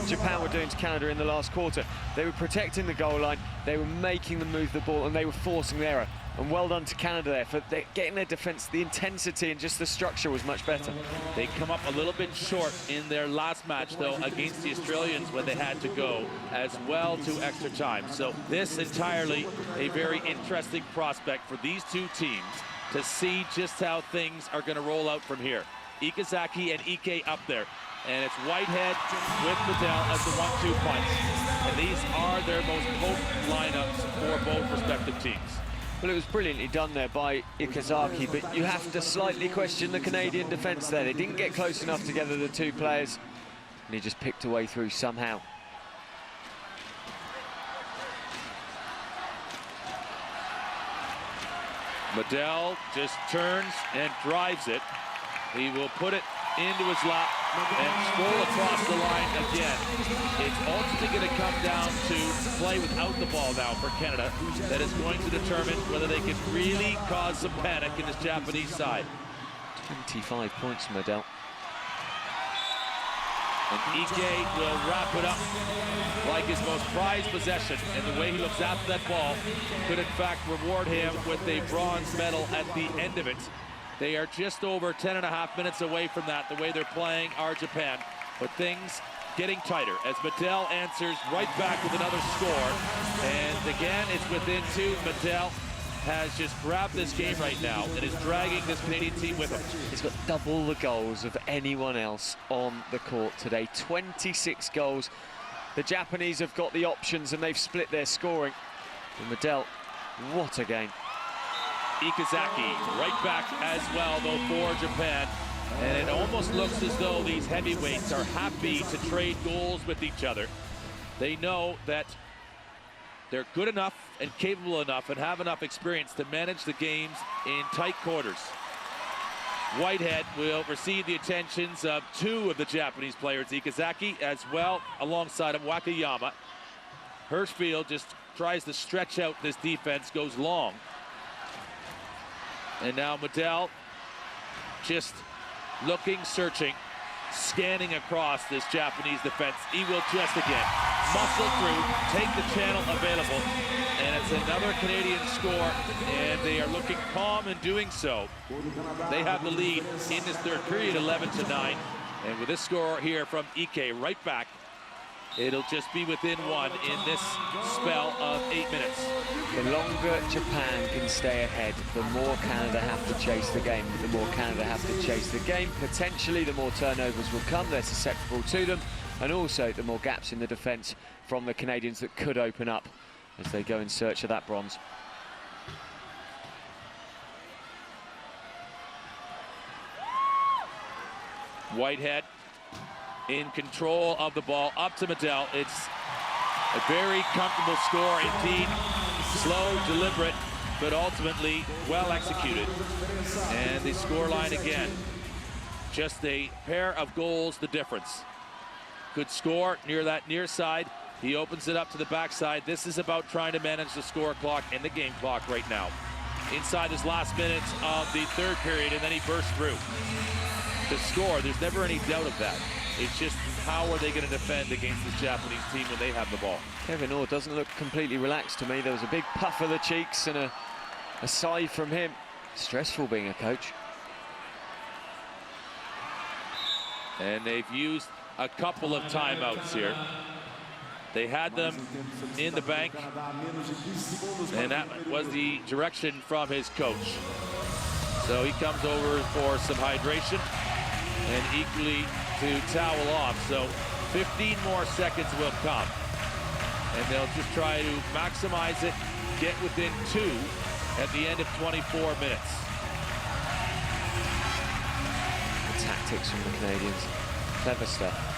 Japan were doing to Canada in the last quarter. They were protecting the goal line, they were making them move the ball, and they were forcing the error. And well done to Canada there for getting their defence. The intensity and just the structure was much better. They come up a little bit short in their last match, though, against the Australians when they had to go as well to extra time. So this entirely a very interesting prospect for these two teams to see just how things are going to roll out from here. Ikazaki and Ike up there. And it's Whitehead with Medel as the 1-2 punch. And these are their most potent lineups for both respective teams. Well, it was brilliantly done there by Ikazaki, but you have to slightly question the Canadian defence there. They didn't get close enough together, the two players, and he just picked a way through somehow. Medel just turns and drives it. He will put it into his lap and scroll across the line again. It's ultimately going to come down to play without the ball now for Canada. That is going to determine whether they can really cause some panic in this Japanese side. 25 points, Medel. And Ike will wrap it up like his most prized possession. And the way he looks after that ball could, in fact, reward him with a bronze medal at the end of it. They are just over 10.5 minutes away from that, the way they're playing our Japan. But things getting tighter as Medel answers right back with another score. And again, it's within 2. Medel has just grabbed this game right now and is dragging this Canadian team with him. He's got double the goals of anyone else on the court today. 26 goals. The Japanese have got the options and they've split their scoring. And Medel, what a game. Ikazaki right back as well, though, for Japan. And it almost looks as though these heavyweights are happy to trade goals with each other. They know that they're good enough and capable enough and have enough experience to manage the games in tight quarters. Whitehead will receive the attentions of two of the Japanese players, Ikazaki as well alongside of Wakayama. Hirschfield just tries to stretch out this defense, goes long. And now Medel just looking, searching, scanning across this Japanese defense. He will just again muscle through, take the channel available, and it's another Canadian score, and they are looking calm in doing so. They have the lead in this third period, 11-9, and with this score here from Ike right back, it'll just be within one in this spell of 8 minutes. The longer Japan can stay ahead, the more Canada have to chase the game. The more Canada have to chase the game, potentially the more turnovers will come. They're susceptible to them. And also the more gaps in the defence from the Canadians that could open up as they go in search of that bronze. Whitehead in control of the ball, up to Medel. It's a very comfortable score indeed. Slow, deliberate, but ultimately well executed. And the scoreline again, just a pair of goals, the difference. Good score near that near side. He opens it up to the backside. This is about trying to manage the score clock and the game clock right now. Inside his last minutes of the third period, and then he bursts through. To score, there's never any doubt of that. It's just how are they going to defend against this Japanese team when they have the ball? Kevin Orr doesn't look completely relaxed to me. There was a big puff of the cheeks and a sigh from him. Stressful being a coach. And they've used a couple of timeouts here. They had them in the bank, and that was the direction from his coach. So he comes over for some hydration and equally to towel off. So 15 more seconds will come, and they'll just try to maximize it, get within 2 at the end of 24 minutes. The tactics from the Canadians, clever stuff.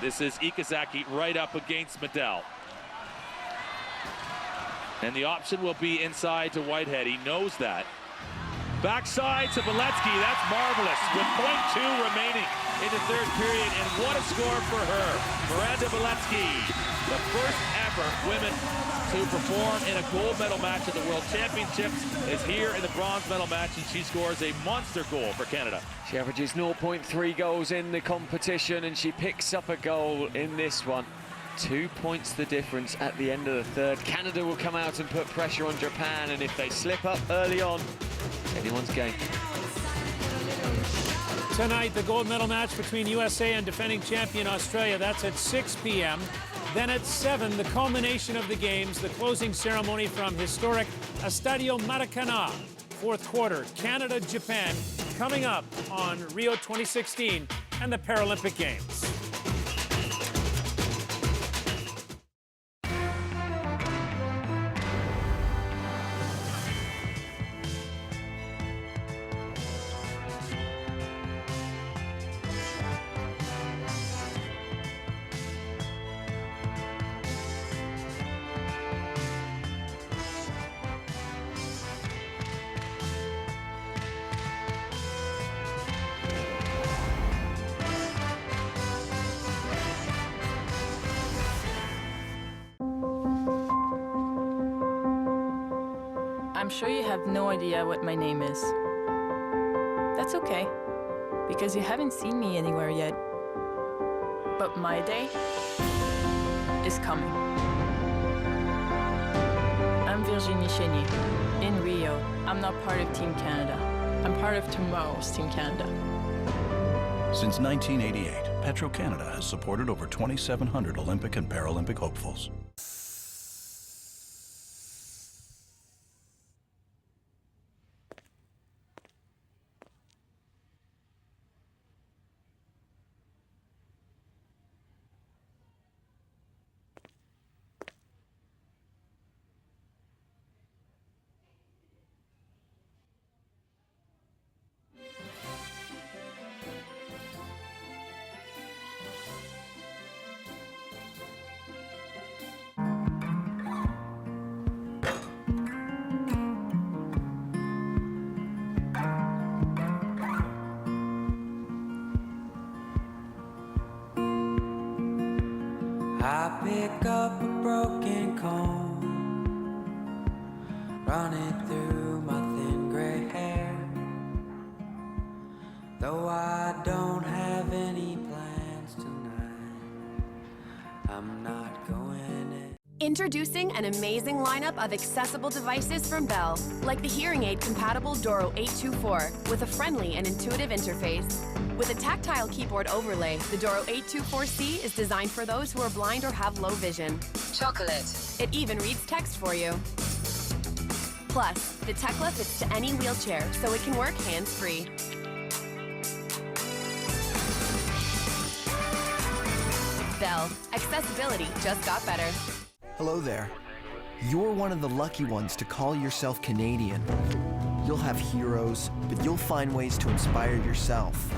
This is Ikazaki right up against Medel. And the option will be inside to Whitehead. He knows that. Backside to Beletsky. That's marvelous. With 0.2 remaining in the third period. And what a score for her. Miranda Beletsky, the first ever women to perform in a gold medal match at the World Championships, is here in the bronze medal match, and she scores a monster goal for Canada. She averages 0.3 goals in the competition, and she picks up a goal in this one. 2 points the difference at the end of the third. Canada will come out and put pressure on Japan, and if they slip up early on, anyone's game. Tonight, the gold medal match between USA and defending champion Australia. That's at 6 p.m. Then at 7, the culmination of the games, the closing ceremony from historic Estadio Maracanã. Fourth quarter, Canada-Japan, coming up on Rio 2016 and the Paralympic Games. I'm sure you have no idea what my name is. That's okay, because you haven't seen me anywhere yet. But my day is coming. I'm Virginie Chénier. In Rio, I'm not part of Team Canada. I'm part of tomorrow's Team Canada. Since 1988, Petro-Canada has supported over 2,700 Olympic and Paralympic hopefuls. I pick up a broken comb, run it through my thin gray hair. Though I don't have any plans tonight, I'm not going in. Introducing an amazing lineup of accessible devices from Bell, like the hearing aid compatible Doro 824 with a friendly and intuitive interface. With a tactile keyboard overlay, the Doro 824C is designed for those who are blind or have low vision. Chocolate. It even reads text for you. Plus, the Tekla fits to any wheelchair, so it can work hands-free. Bell. Accessibility just got better. Hello there. You're one of the lucky ones to call yourself Canadian. You'll have heroes, but you'll find ways to inspire yourself.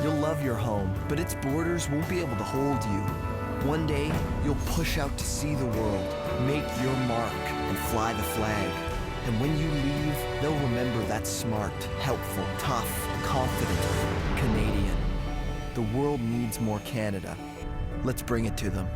You'll love your home, but its borders won't be able to hold you. One day, you'll push out to see the world, make your mark, and fly the flag. And when you leave, they'll remember that smart, helpful, tough, confident Canadian. The world needs more Canada. Let's bring it to them.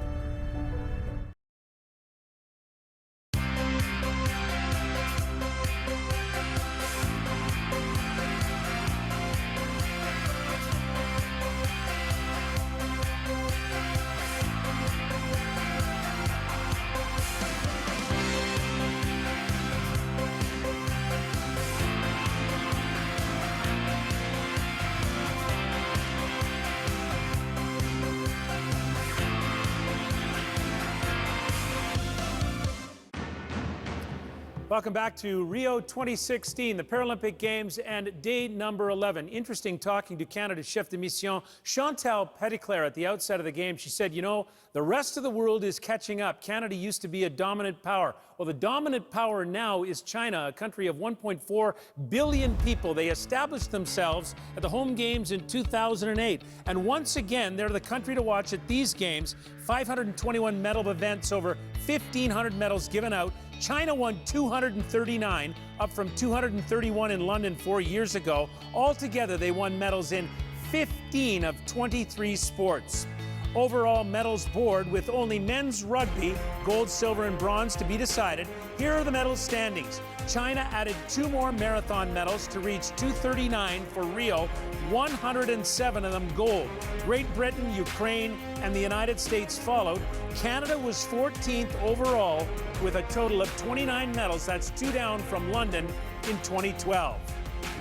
Welcome back to Rio 2016, the Paralympic Games, and day number 11. Interesting talking to Canada's chef de mission, Chantal Petitclerc, at the outset of the game. She said, you know, the rest of the world is catching up. Canada used to be a dominant power. Well, the dominant power now is China, a country of 1.4 billion people. They established themselves at the home games in 2008. And once again, they're the country to watch at these games. 521 medal events, over 1,500 medals given out. China won 239, up from 231 in London 4 years ago. Altogether, they won medals in 15 of 23 sports. Overall medals board, with only men's rugby, gold, silver, and bronze to be decided. Here are the medal standings. China added 2 more marathon medals to reach 239 for Rio, 107 of them gold. Great Britain, Ukraine, and the United States followed. Canada was 14th overall with a total of 29 medals. That's 2 down from London in 2012.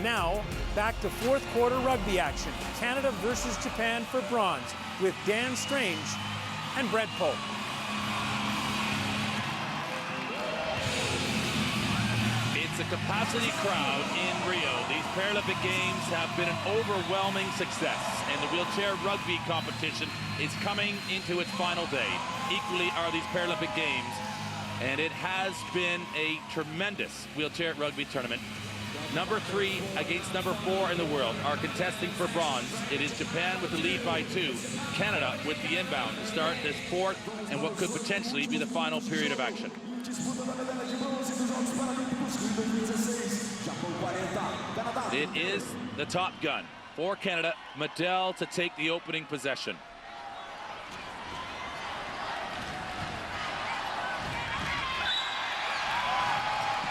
Now, back to fourth quarter rugby action. Canada versus Japan for bronze with Dan Strange and Brett Pope. It's a capacity crowd in Rio. These Paralympic Games have been an overwhelming success, and the wheelchair rugby competition is coming into its final day. Equally are these Paralympic Games, and it has been a tremendous wheelchair rugby tournament. Number 3 against number 4 in the world are contesting for bronze. It is Japan with the lead by 2, Canada with the inbound to start this fourth and what could potentially be the final period of action. It is the Top Gun for Canada, Medel, to take the opening possession.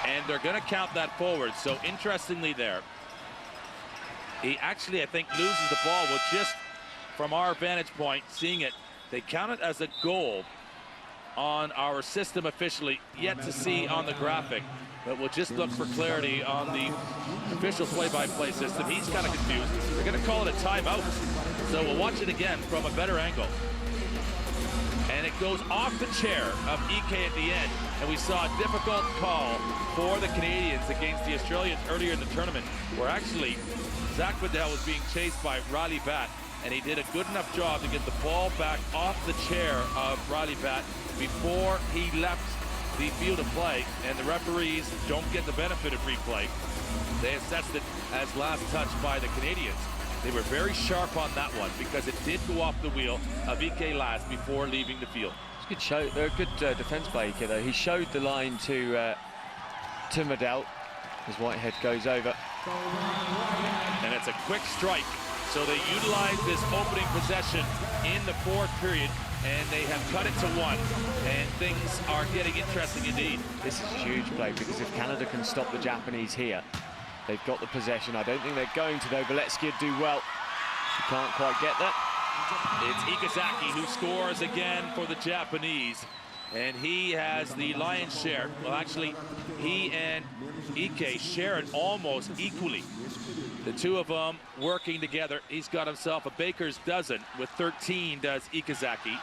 And they're going to count that forward. So interestingly there, he actually, I think, loses the ball. Well, just from our vantage point, seeing it, they count it as a goal on our system officially, yet to see on the graphic. But we'll just look for clarity on the official play-by-play system. He's kind of confused. They're going to call it a timeout. So we'll watch it again from a better angle. And it goes off the chair of EK at the end. And we saw a difficult call for the Canadians against the Australians earlier in the tournament, where actually Zach Bedell was being chased by Riley Batt, and he did a good enough job to get the ball back off the chair of Riley Batt before he left the field of play, and the referees don't get the benefit of replay. They assessed it as last touch by the Canadians. They were very sharp on that one because it did go off the wheel of EK last before leaving the field. Good show, good defense by EK though. He showed the line to Medel as Whitehead goes over. And it's a quick strike. So they utilize this opening possession in the fourth period and they have cut it to 1, and things are getting interesting indeed. This is a huge play, because if Canada can stop the Japanese here, they've got the possession. I don't think they're going to, though. Beletsky do well. He can't quite get that. It's Ikazaki who scores again for the Japanese, and he has the lion's share. Well, actually, he and Ike share it almost equally. The two of them working together. He's got himself a baker's dozen with 13, does Ikazaki.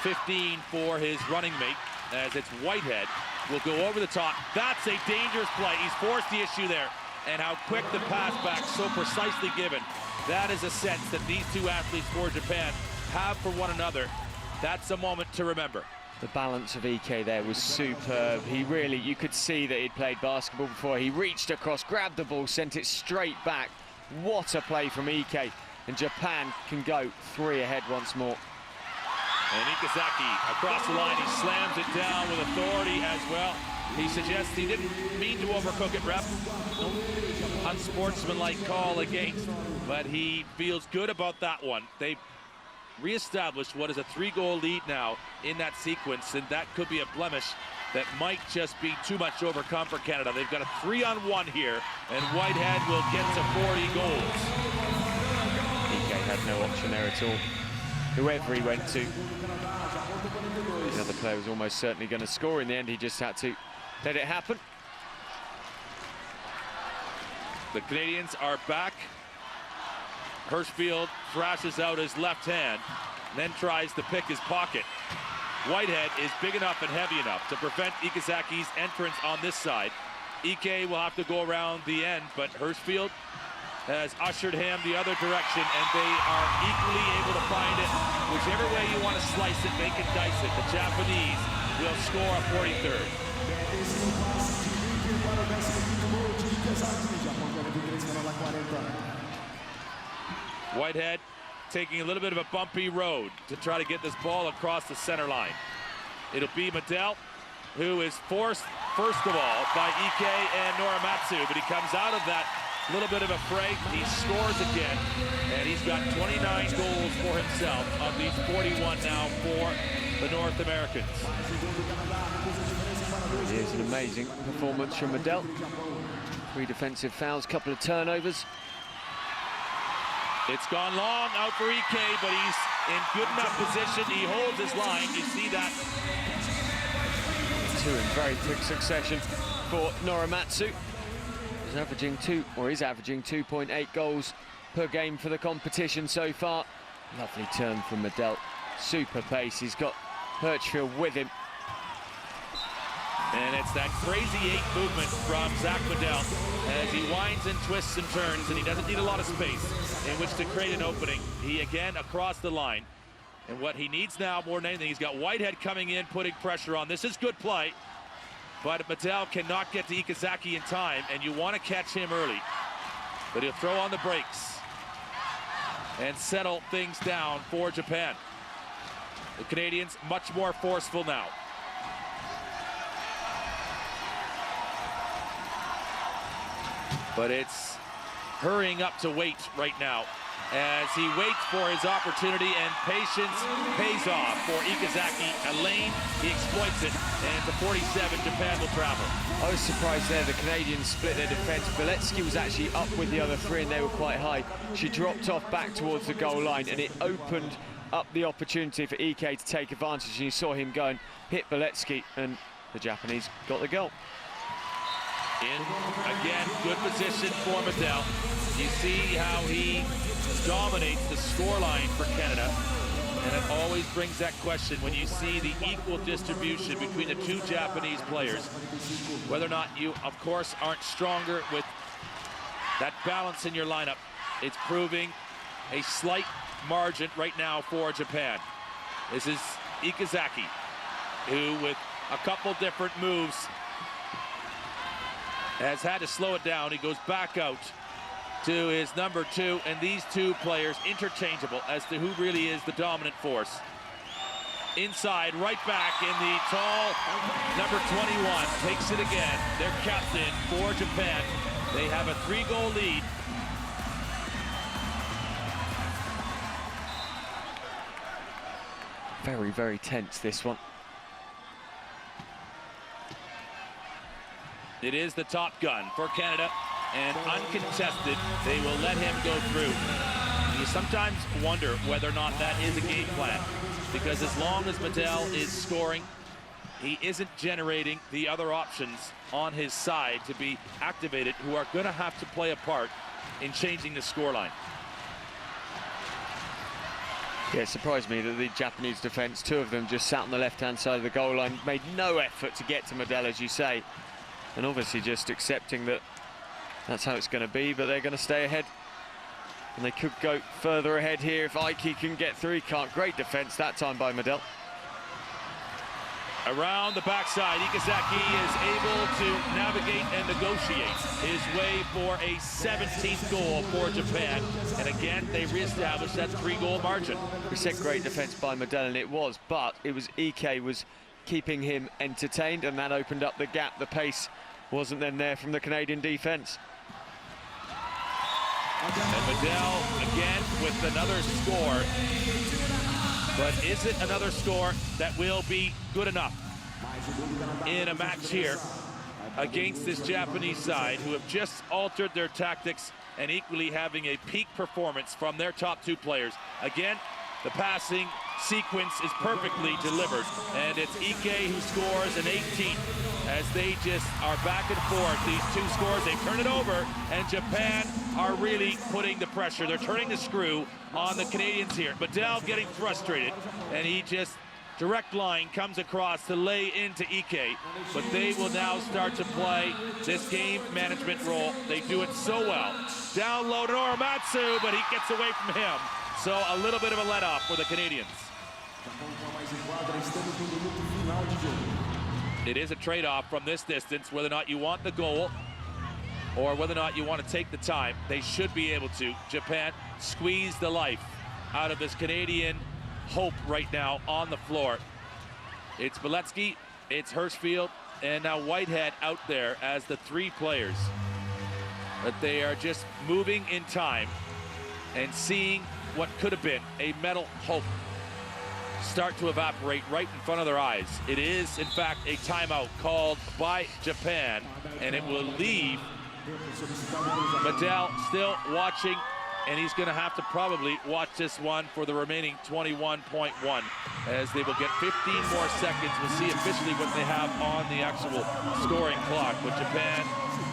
15 for his running mate, as it's Whitehead will go over the top. That's a dangerous play. He's forced the issue there. And how quick the pass back, so precisely given. That is a sense that these two athletes for Japan have for one another. That's a moment to remember. The balance of Ike there was superb. He really, you could see that he'd played basketball before. He reached across, grabbed the ball, sent it straight back. What a play from Ike. And Japan can go 3 ahead once more. And Ikazaki across the line, he slams it down with authority as well. He suggests he didn't mean to overcook it, ref. No unsportsmanlike call against, but he feels good about that one. They've reestablished what is a 3-goal lead now in that sequence, and that could be a blemish that might just be too much overcome for Canada. They've got a 3-on-1 here, and Whitehead will get to 40 goals. Ike had no option there at all. Whoever he went to, the other player was almost certainly going to score. In the end, he just had to let it happen. The Canadians are back. Hirschfield thrashes out his left hand, then tries to pick his pocket. Whitehead is big enough and heavy enough to prevent Ikazaki's entrance on this side. Ike will have to go around the end, but Hirschfield has ushered him the other direction, and they are equally able to find it. Whichever way you want to slice it, they can dice it. The Japanese will score a 43rd. Whitehead taking a little bit of a bumpy road to try to get this ball across the center line. It'll be Medel, who is forced, first of all, by Ike and Norimatsu, but he comes out of that little bit of a fray. He scores again, and he's got 29 goals for himself of these 41 now for the North Americans. Here's an amazing performance from Medel. 3 defensive fouls, couple of turnovers. It's gone long out for Ike, but he's in good enough position. He holds his line. You see that? 2 in very quick succession for Norimatsu. Is averaging 2.8 goals per game for the competition so far. Lovely turn from Medel. Super pace. He's got Hirschfield with him. And it's that crazy 8 movement from Zach Medel as he winds and twists and turns, and he doesn't need a lot of space in which to create an opening. He again across the line. And what he needs now more than anything, he's got Whitehead coming in, putting pressure on. This is good play, but Medel cannot get to Ikazaki in time, and you want to catch him early. But he'll throw on the brakes and settle things down for Japan. The Canadians much more forceful now. But it's hurrying up to wait right now as he waits for his opportunity, and patience pays off for Ikazaki. A lane, he exploits it, and to 47, Japan will travel. I was surprised there, the Canadians split their defense. Beletsky was actually up with the other 3, and they were quite high. She dropped off back towards the goal line, and it opened up the opportunity for Ike to take advantage, and you saw him go and hit Beletsky, and the Japanese got the goal. In, again, good position for Medel. You see how he dominates the scoreline for Canada. And it always brings that question when you see the equal distribution between the 2 Japanese players. Whether or not you, of course, aren't stronger with that balance in your lineup. It's proving a slight margin right now for Japan. This is Ikazaki, who with a couple different moves has had to slow it down. He goes back out to his number 2, and these 2 players interchangeable as to who really is the dominant force. Inside, right back in the tall number 21, takes it again. Their captain for Japan. They have a 3-goal lead. Very, very tense, this one. It is the top gun for Canada, and uncontested, they will let him go through. You sometimes wonder whether or not that is a game plan, because as long as Medel is scoring, he isn't generating the other options on his side to be activated, who are going to have to play a part in changing the scoreline. Yeah, it surprised me that the Japanese defence, two of them just sat on the left-hand side of the goal line, made no effort to get to Medel, as you say. And obviously just accepting that that's how it's going to be, but they're going to stay ahead. And they could go further ahead here if Ike can get through. He can't. Great defence that time by Medel. Around the backside, Ikazaki is able to navigate and negotiate his way for a 17th goal for Japan. And again, they reestablished that 3-goal margin. We said great defence by Medel, and it was, but it was Ike was keeping him entertained, and that opened up the gap. The pace wasn't then there from the Canadian defence. And Medel again with another score. But is it another score that will be good enough in a match here against this Japanese side, who have just altered their tactics and equally having a peak performance from their top 2 players? Again, the passing sequence is perfectly delivered, and it's Ike who scores an 18 as they just are back and forth. These 2 scores, they turn it over, and Japan are really putting the pressure. They're turning the screw on the Canadians here. Medel getting frustrated, and he just direct line comes across to lay into Ike, but they will now start to play this game management role. They do it so well. Down low to Norimatsu, but he gets away from him. So a little bit of a let-off for the Canadians. It is a trade-off from this distance, whether or not you want the goal or whether or not you want to take the time. They should be able to. Japan squeeze the life out of this Canadian hope right now on the floor. It's Beletsky, it's Hirschfield, and now Whitehead out there as the 3 players. But they are just moving in time and seeing what could have been a medal hope start to evaporate right in front of their eyes. It is, in fact, a timeout called by Japan, and it will leave Medel still watching, and he's going to have to probably watch this one for the remaining 21.1, as they will get 15 more seconds. We'll see officially what they have on the actual scoring clock, but Japan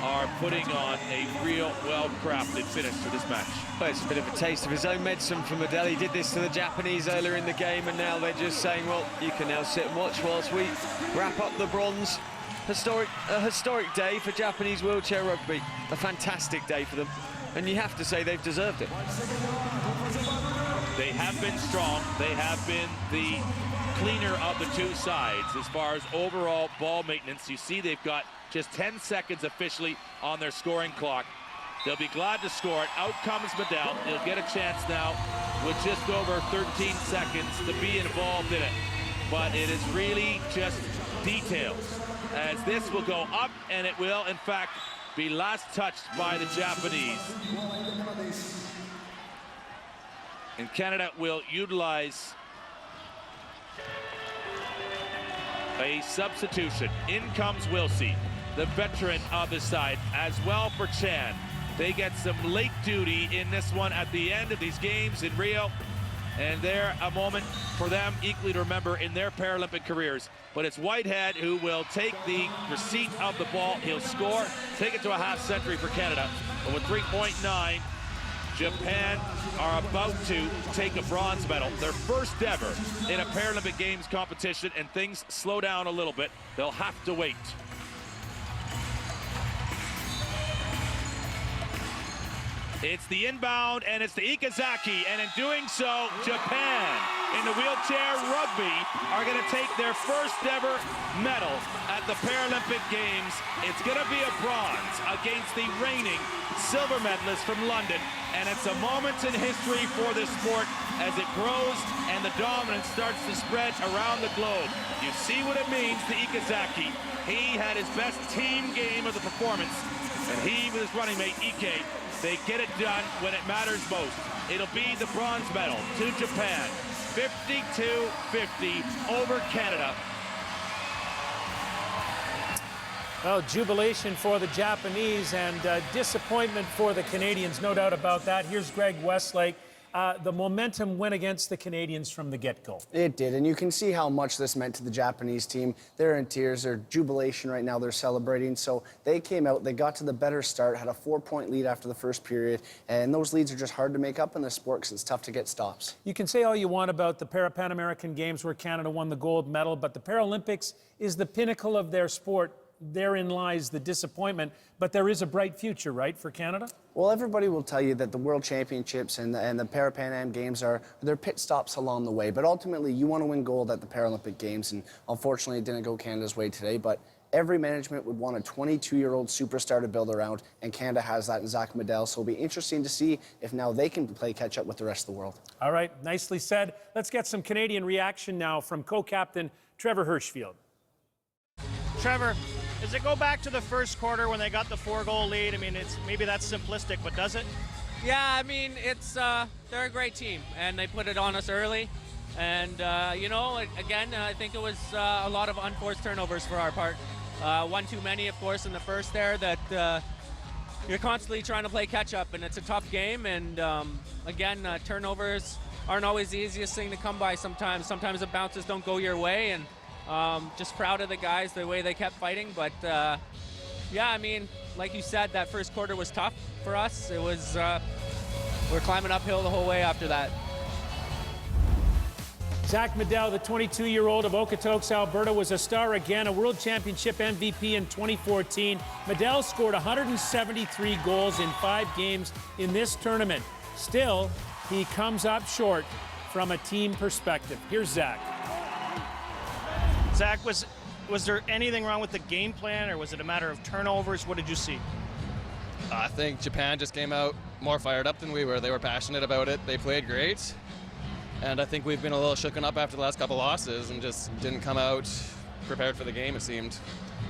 are putting on a real well-crafted finish to this match. Well, it's a bit of a taste of his own medicine for Medel. He did this to the Japanese earlier in the game, and now they're just saying, well, you can now sit and watch whilst we wrap up the bronze. A historic day for Japanese wheelchair rugby. A fantastic day for them, and you have to say they've deserved it. They have been strong. They have been the cleaner of the 2 sides as far as overall ball maintenance. You see they've got just 10 seconds officially on their scoring clock. They'll be glad to score it. Out comes Medel. He'll get a chance now with just over 13 seconds to be involved in it. But it is really just details, as this will go up, and it will, in fact, be last touched by the Japanese. And Canada will utilize a substitution. In comes Wilsey, the veteran of the side, as well for Chan. They get some late duty in this one at the end of these games in Rio, and they're a moment for them equally to remember in their Paralympic careers. But it's Whitehead who will take the receipt of the ball. He'll score, take it to a half century for Canada. But with 3.9, Japan are about to take a bronze medal, their first ever in a Paralympic Games competition, and things slow down a little bit. They'll have to wait. It's the inbound, and it's the Ikazaki, and in doing so, Japan in the wheelchair rugby are going to take their first ever medal at the Paralympic Games. It's going to be a bronze against the reigning silver medalist from London, and it's a moment in history for this sport as it grows and the dominance starts to spread around the globe. You see what it means to Ikazaki. He had his best team game of the performance, and he with his running mate Ike, they get it done when it matters most. It'll be the bronze medal to Japan. 52-50 over Canada. Well, jubilation for the Japanese and disappointment for the Canadians, no doubt about that. Here's Greg Westlake. The momentum went against the Canadians from the get-go. It did, and you can see how much this meant to the Japanese team. They're in tears, they're jubilation right now, they're celebrating. So they came out, they got to the better start, had a 4-point lead after the first period, and those leads are just hard to make up in this sport because it's tough to get stops. You can say all you want about the Pan American Games where Canada won the gold medal, but the Paralympics is the pinnacle of their sport. Therein lies the disappointment, but there is a bright future, right, for Canada? Well, everybody will tell you that the World Championships and the Pan Am Games are their pit stops along the way, but ultimately you want to win gold at the Paralympic Games, and unfortunately it didn't go Canada's way today, but every management would want a 22-year-old superstar to build around, and Canada has that in Zach Medell, so it'll be interesting to see if now they can play catch-up with the rest of the world. All right, nicely said. Let's get some Canadian reaction now from co-captain Trevor Hirschfield. Trevor, does it go back to the first quarter when they got the 4-goal lead? I mean, maybe that's simplistic, but does it? Yeah, I mean, they're a great team, and they put it on us early. And, you know, again, I think it was a lot of unforced turnovers for our part. One too many, of course, in the first there that you're constantly trying to play catch-up, and it's a tough game. And, again, turnovers aren't always the easiest thing to come by sometimes. Sometimes the bounces don't go your way, and just proud of the guys, the way they kept fighting. But, yeah, I mean, like you said, that first quarter was tough for us. It was, we're climbing uphill the whole way after that. Zach Medell, the 22-year-old of Okotoks, Alberta, was a star again, a World Championship MVP in 2014. Medell scored 173 goals in 5 games in this tournament. Still, he comes up short from a team perspective. Here's Zach. Zach, was there anything wrong with the game plan, or was it a matter of turnovers? What did you see? I think Japan just came out more fired up than we were. They were passionate about it. They played great. And I think we've been a little shooken up after the last couple losses and just didn't come out prepared for the game, it seemed.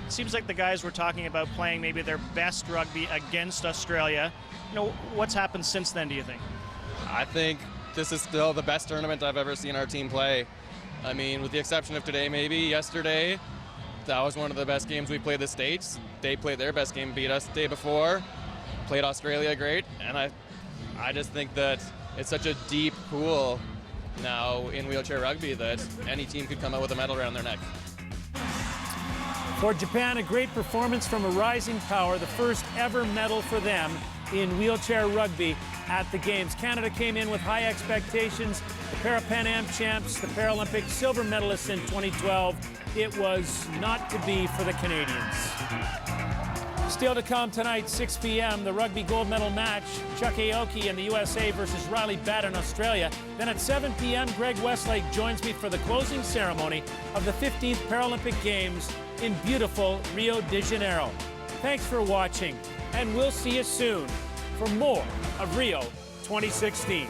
It seems like the guys were talking about playing maybe their best rugby against Australia. You know, what's happened since then, do you think? I think this is still the best tournament I've ever seen our team play. I mean, with the exception of today, maybe yesterday, that was one of the best games we played the States. They played their best game, beat us the day before, played Australia great, and I just think that it's such a deep pool now in wheelchair rugby that any team could come out with a medal around their neck. For Japan, a great performance from a rising power, the first ever medal for them in wheelchair rugby at the Games. Canada came in with high expectations. The Pan Am champs, the Paralympic silver medalists in 2012. It was not to be for the Canadians. Still to come tonight, 6 p.m., the rugby gold medal match, Chuck Aoki and the USA versus Riley Batt in Australia. Then at 7 p.m., Greg Westlake joins me for the closing ceremony of the 15th Paralympic Games in beautiful Rio de Janeiro. Thanks for watching, and we'll see you soon for more of Rio 2016.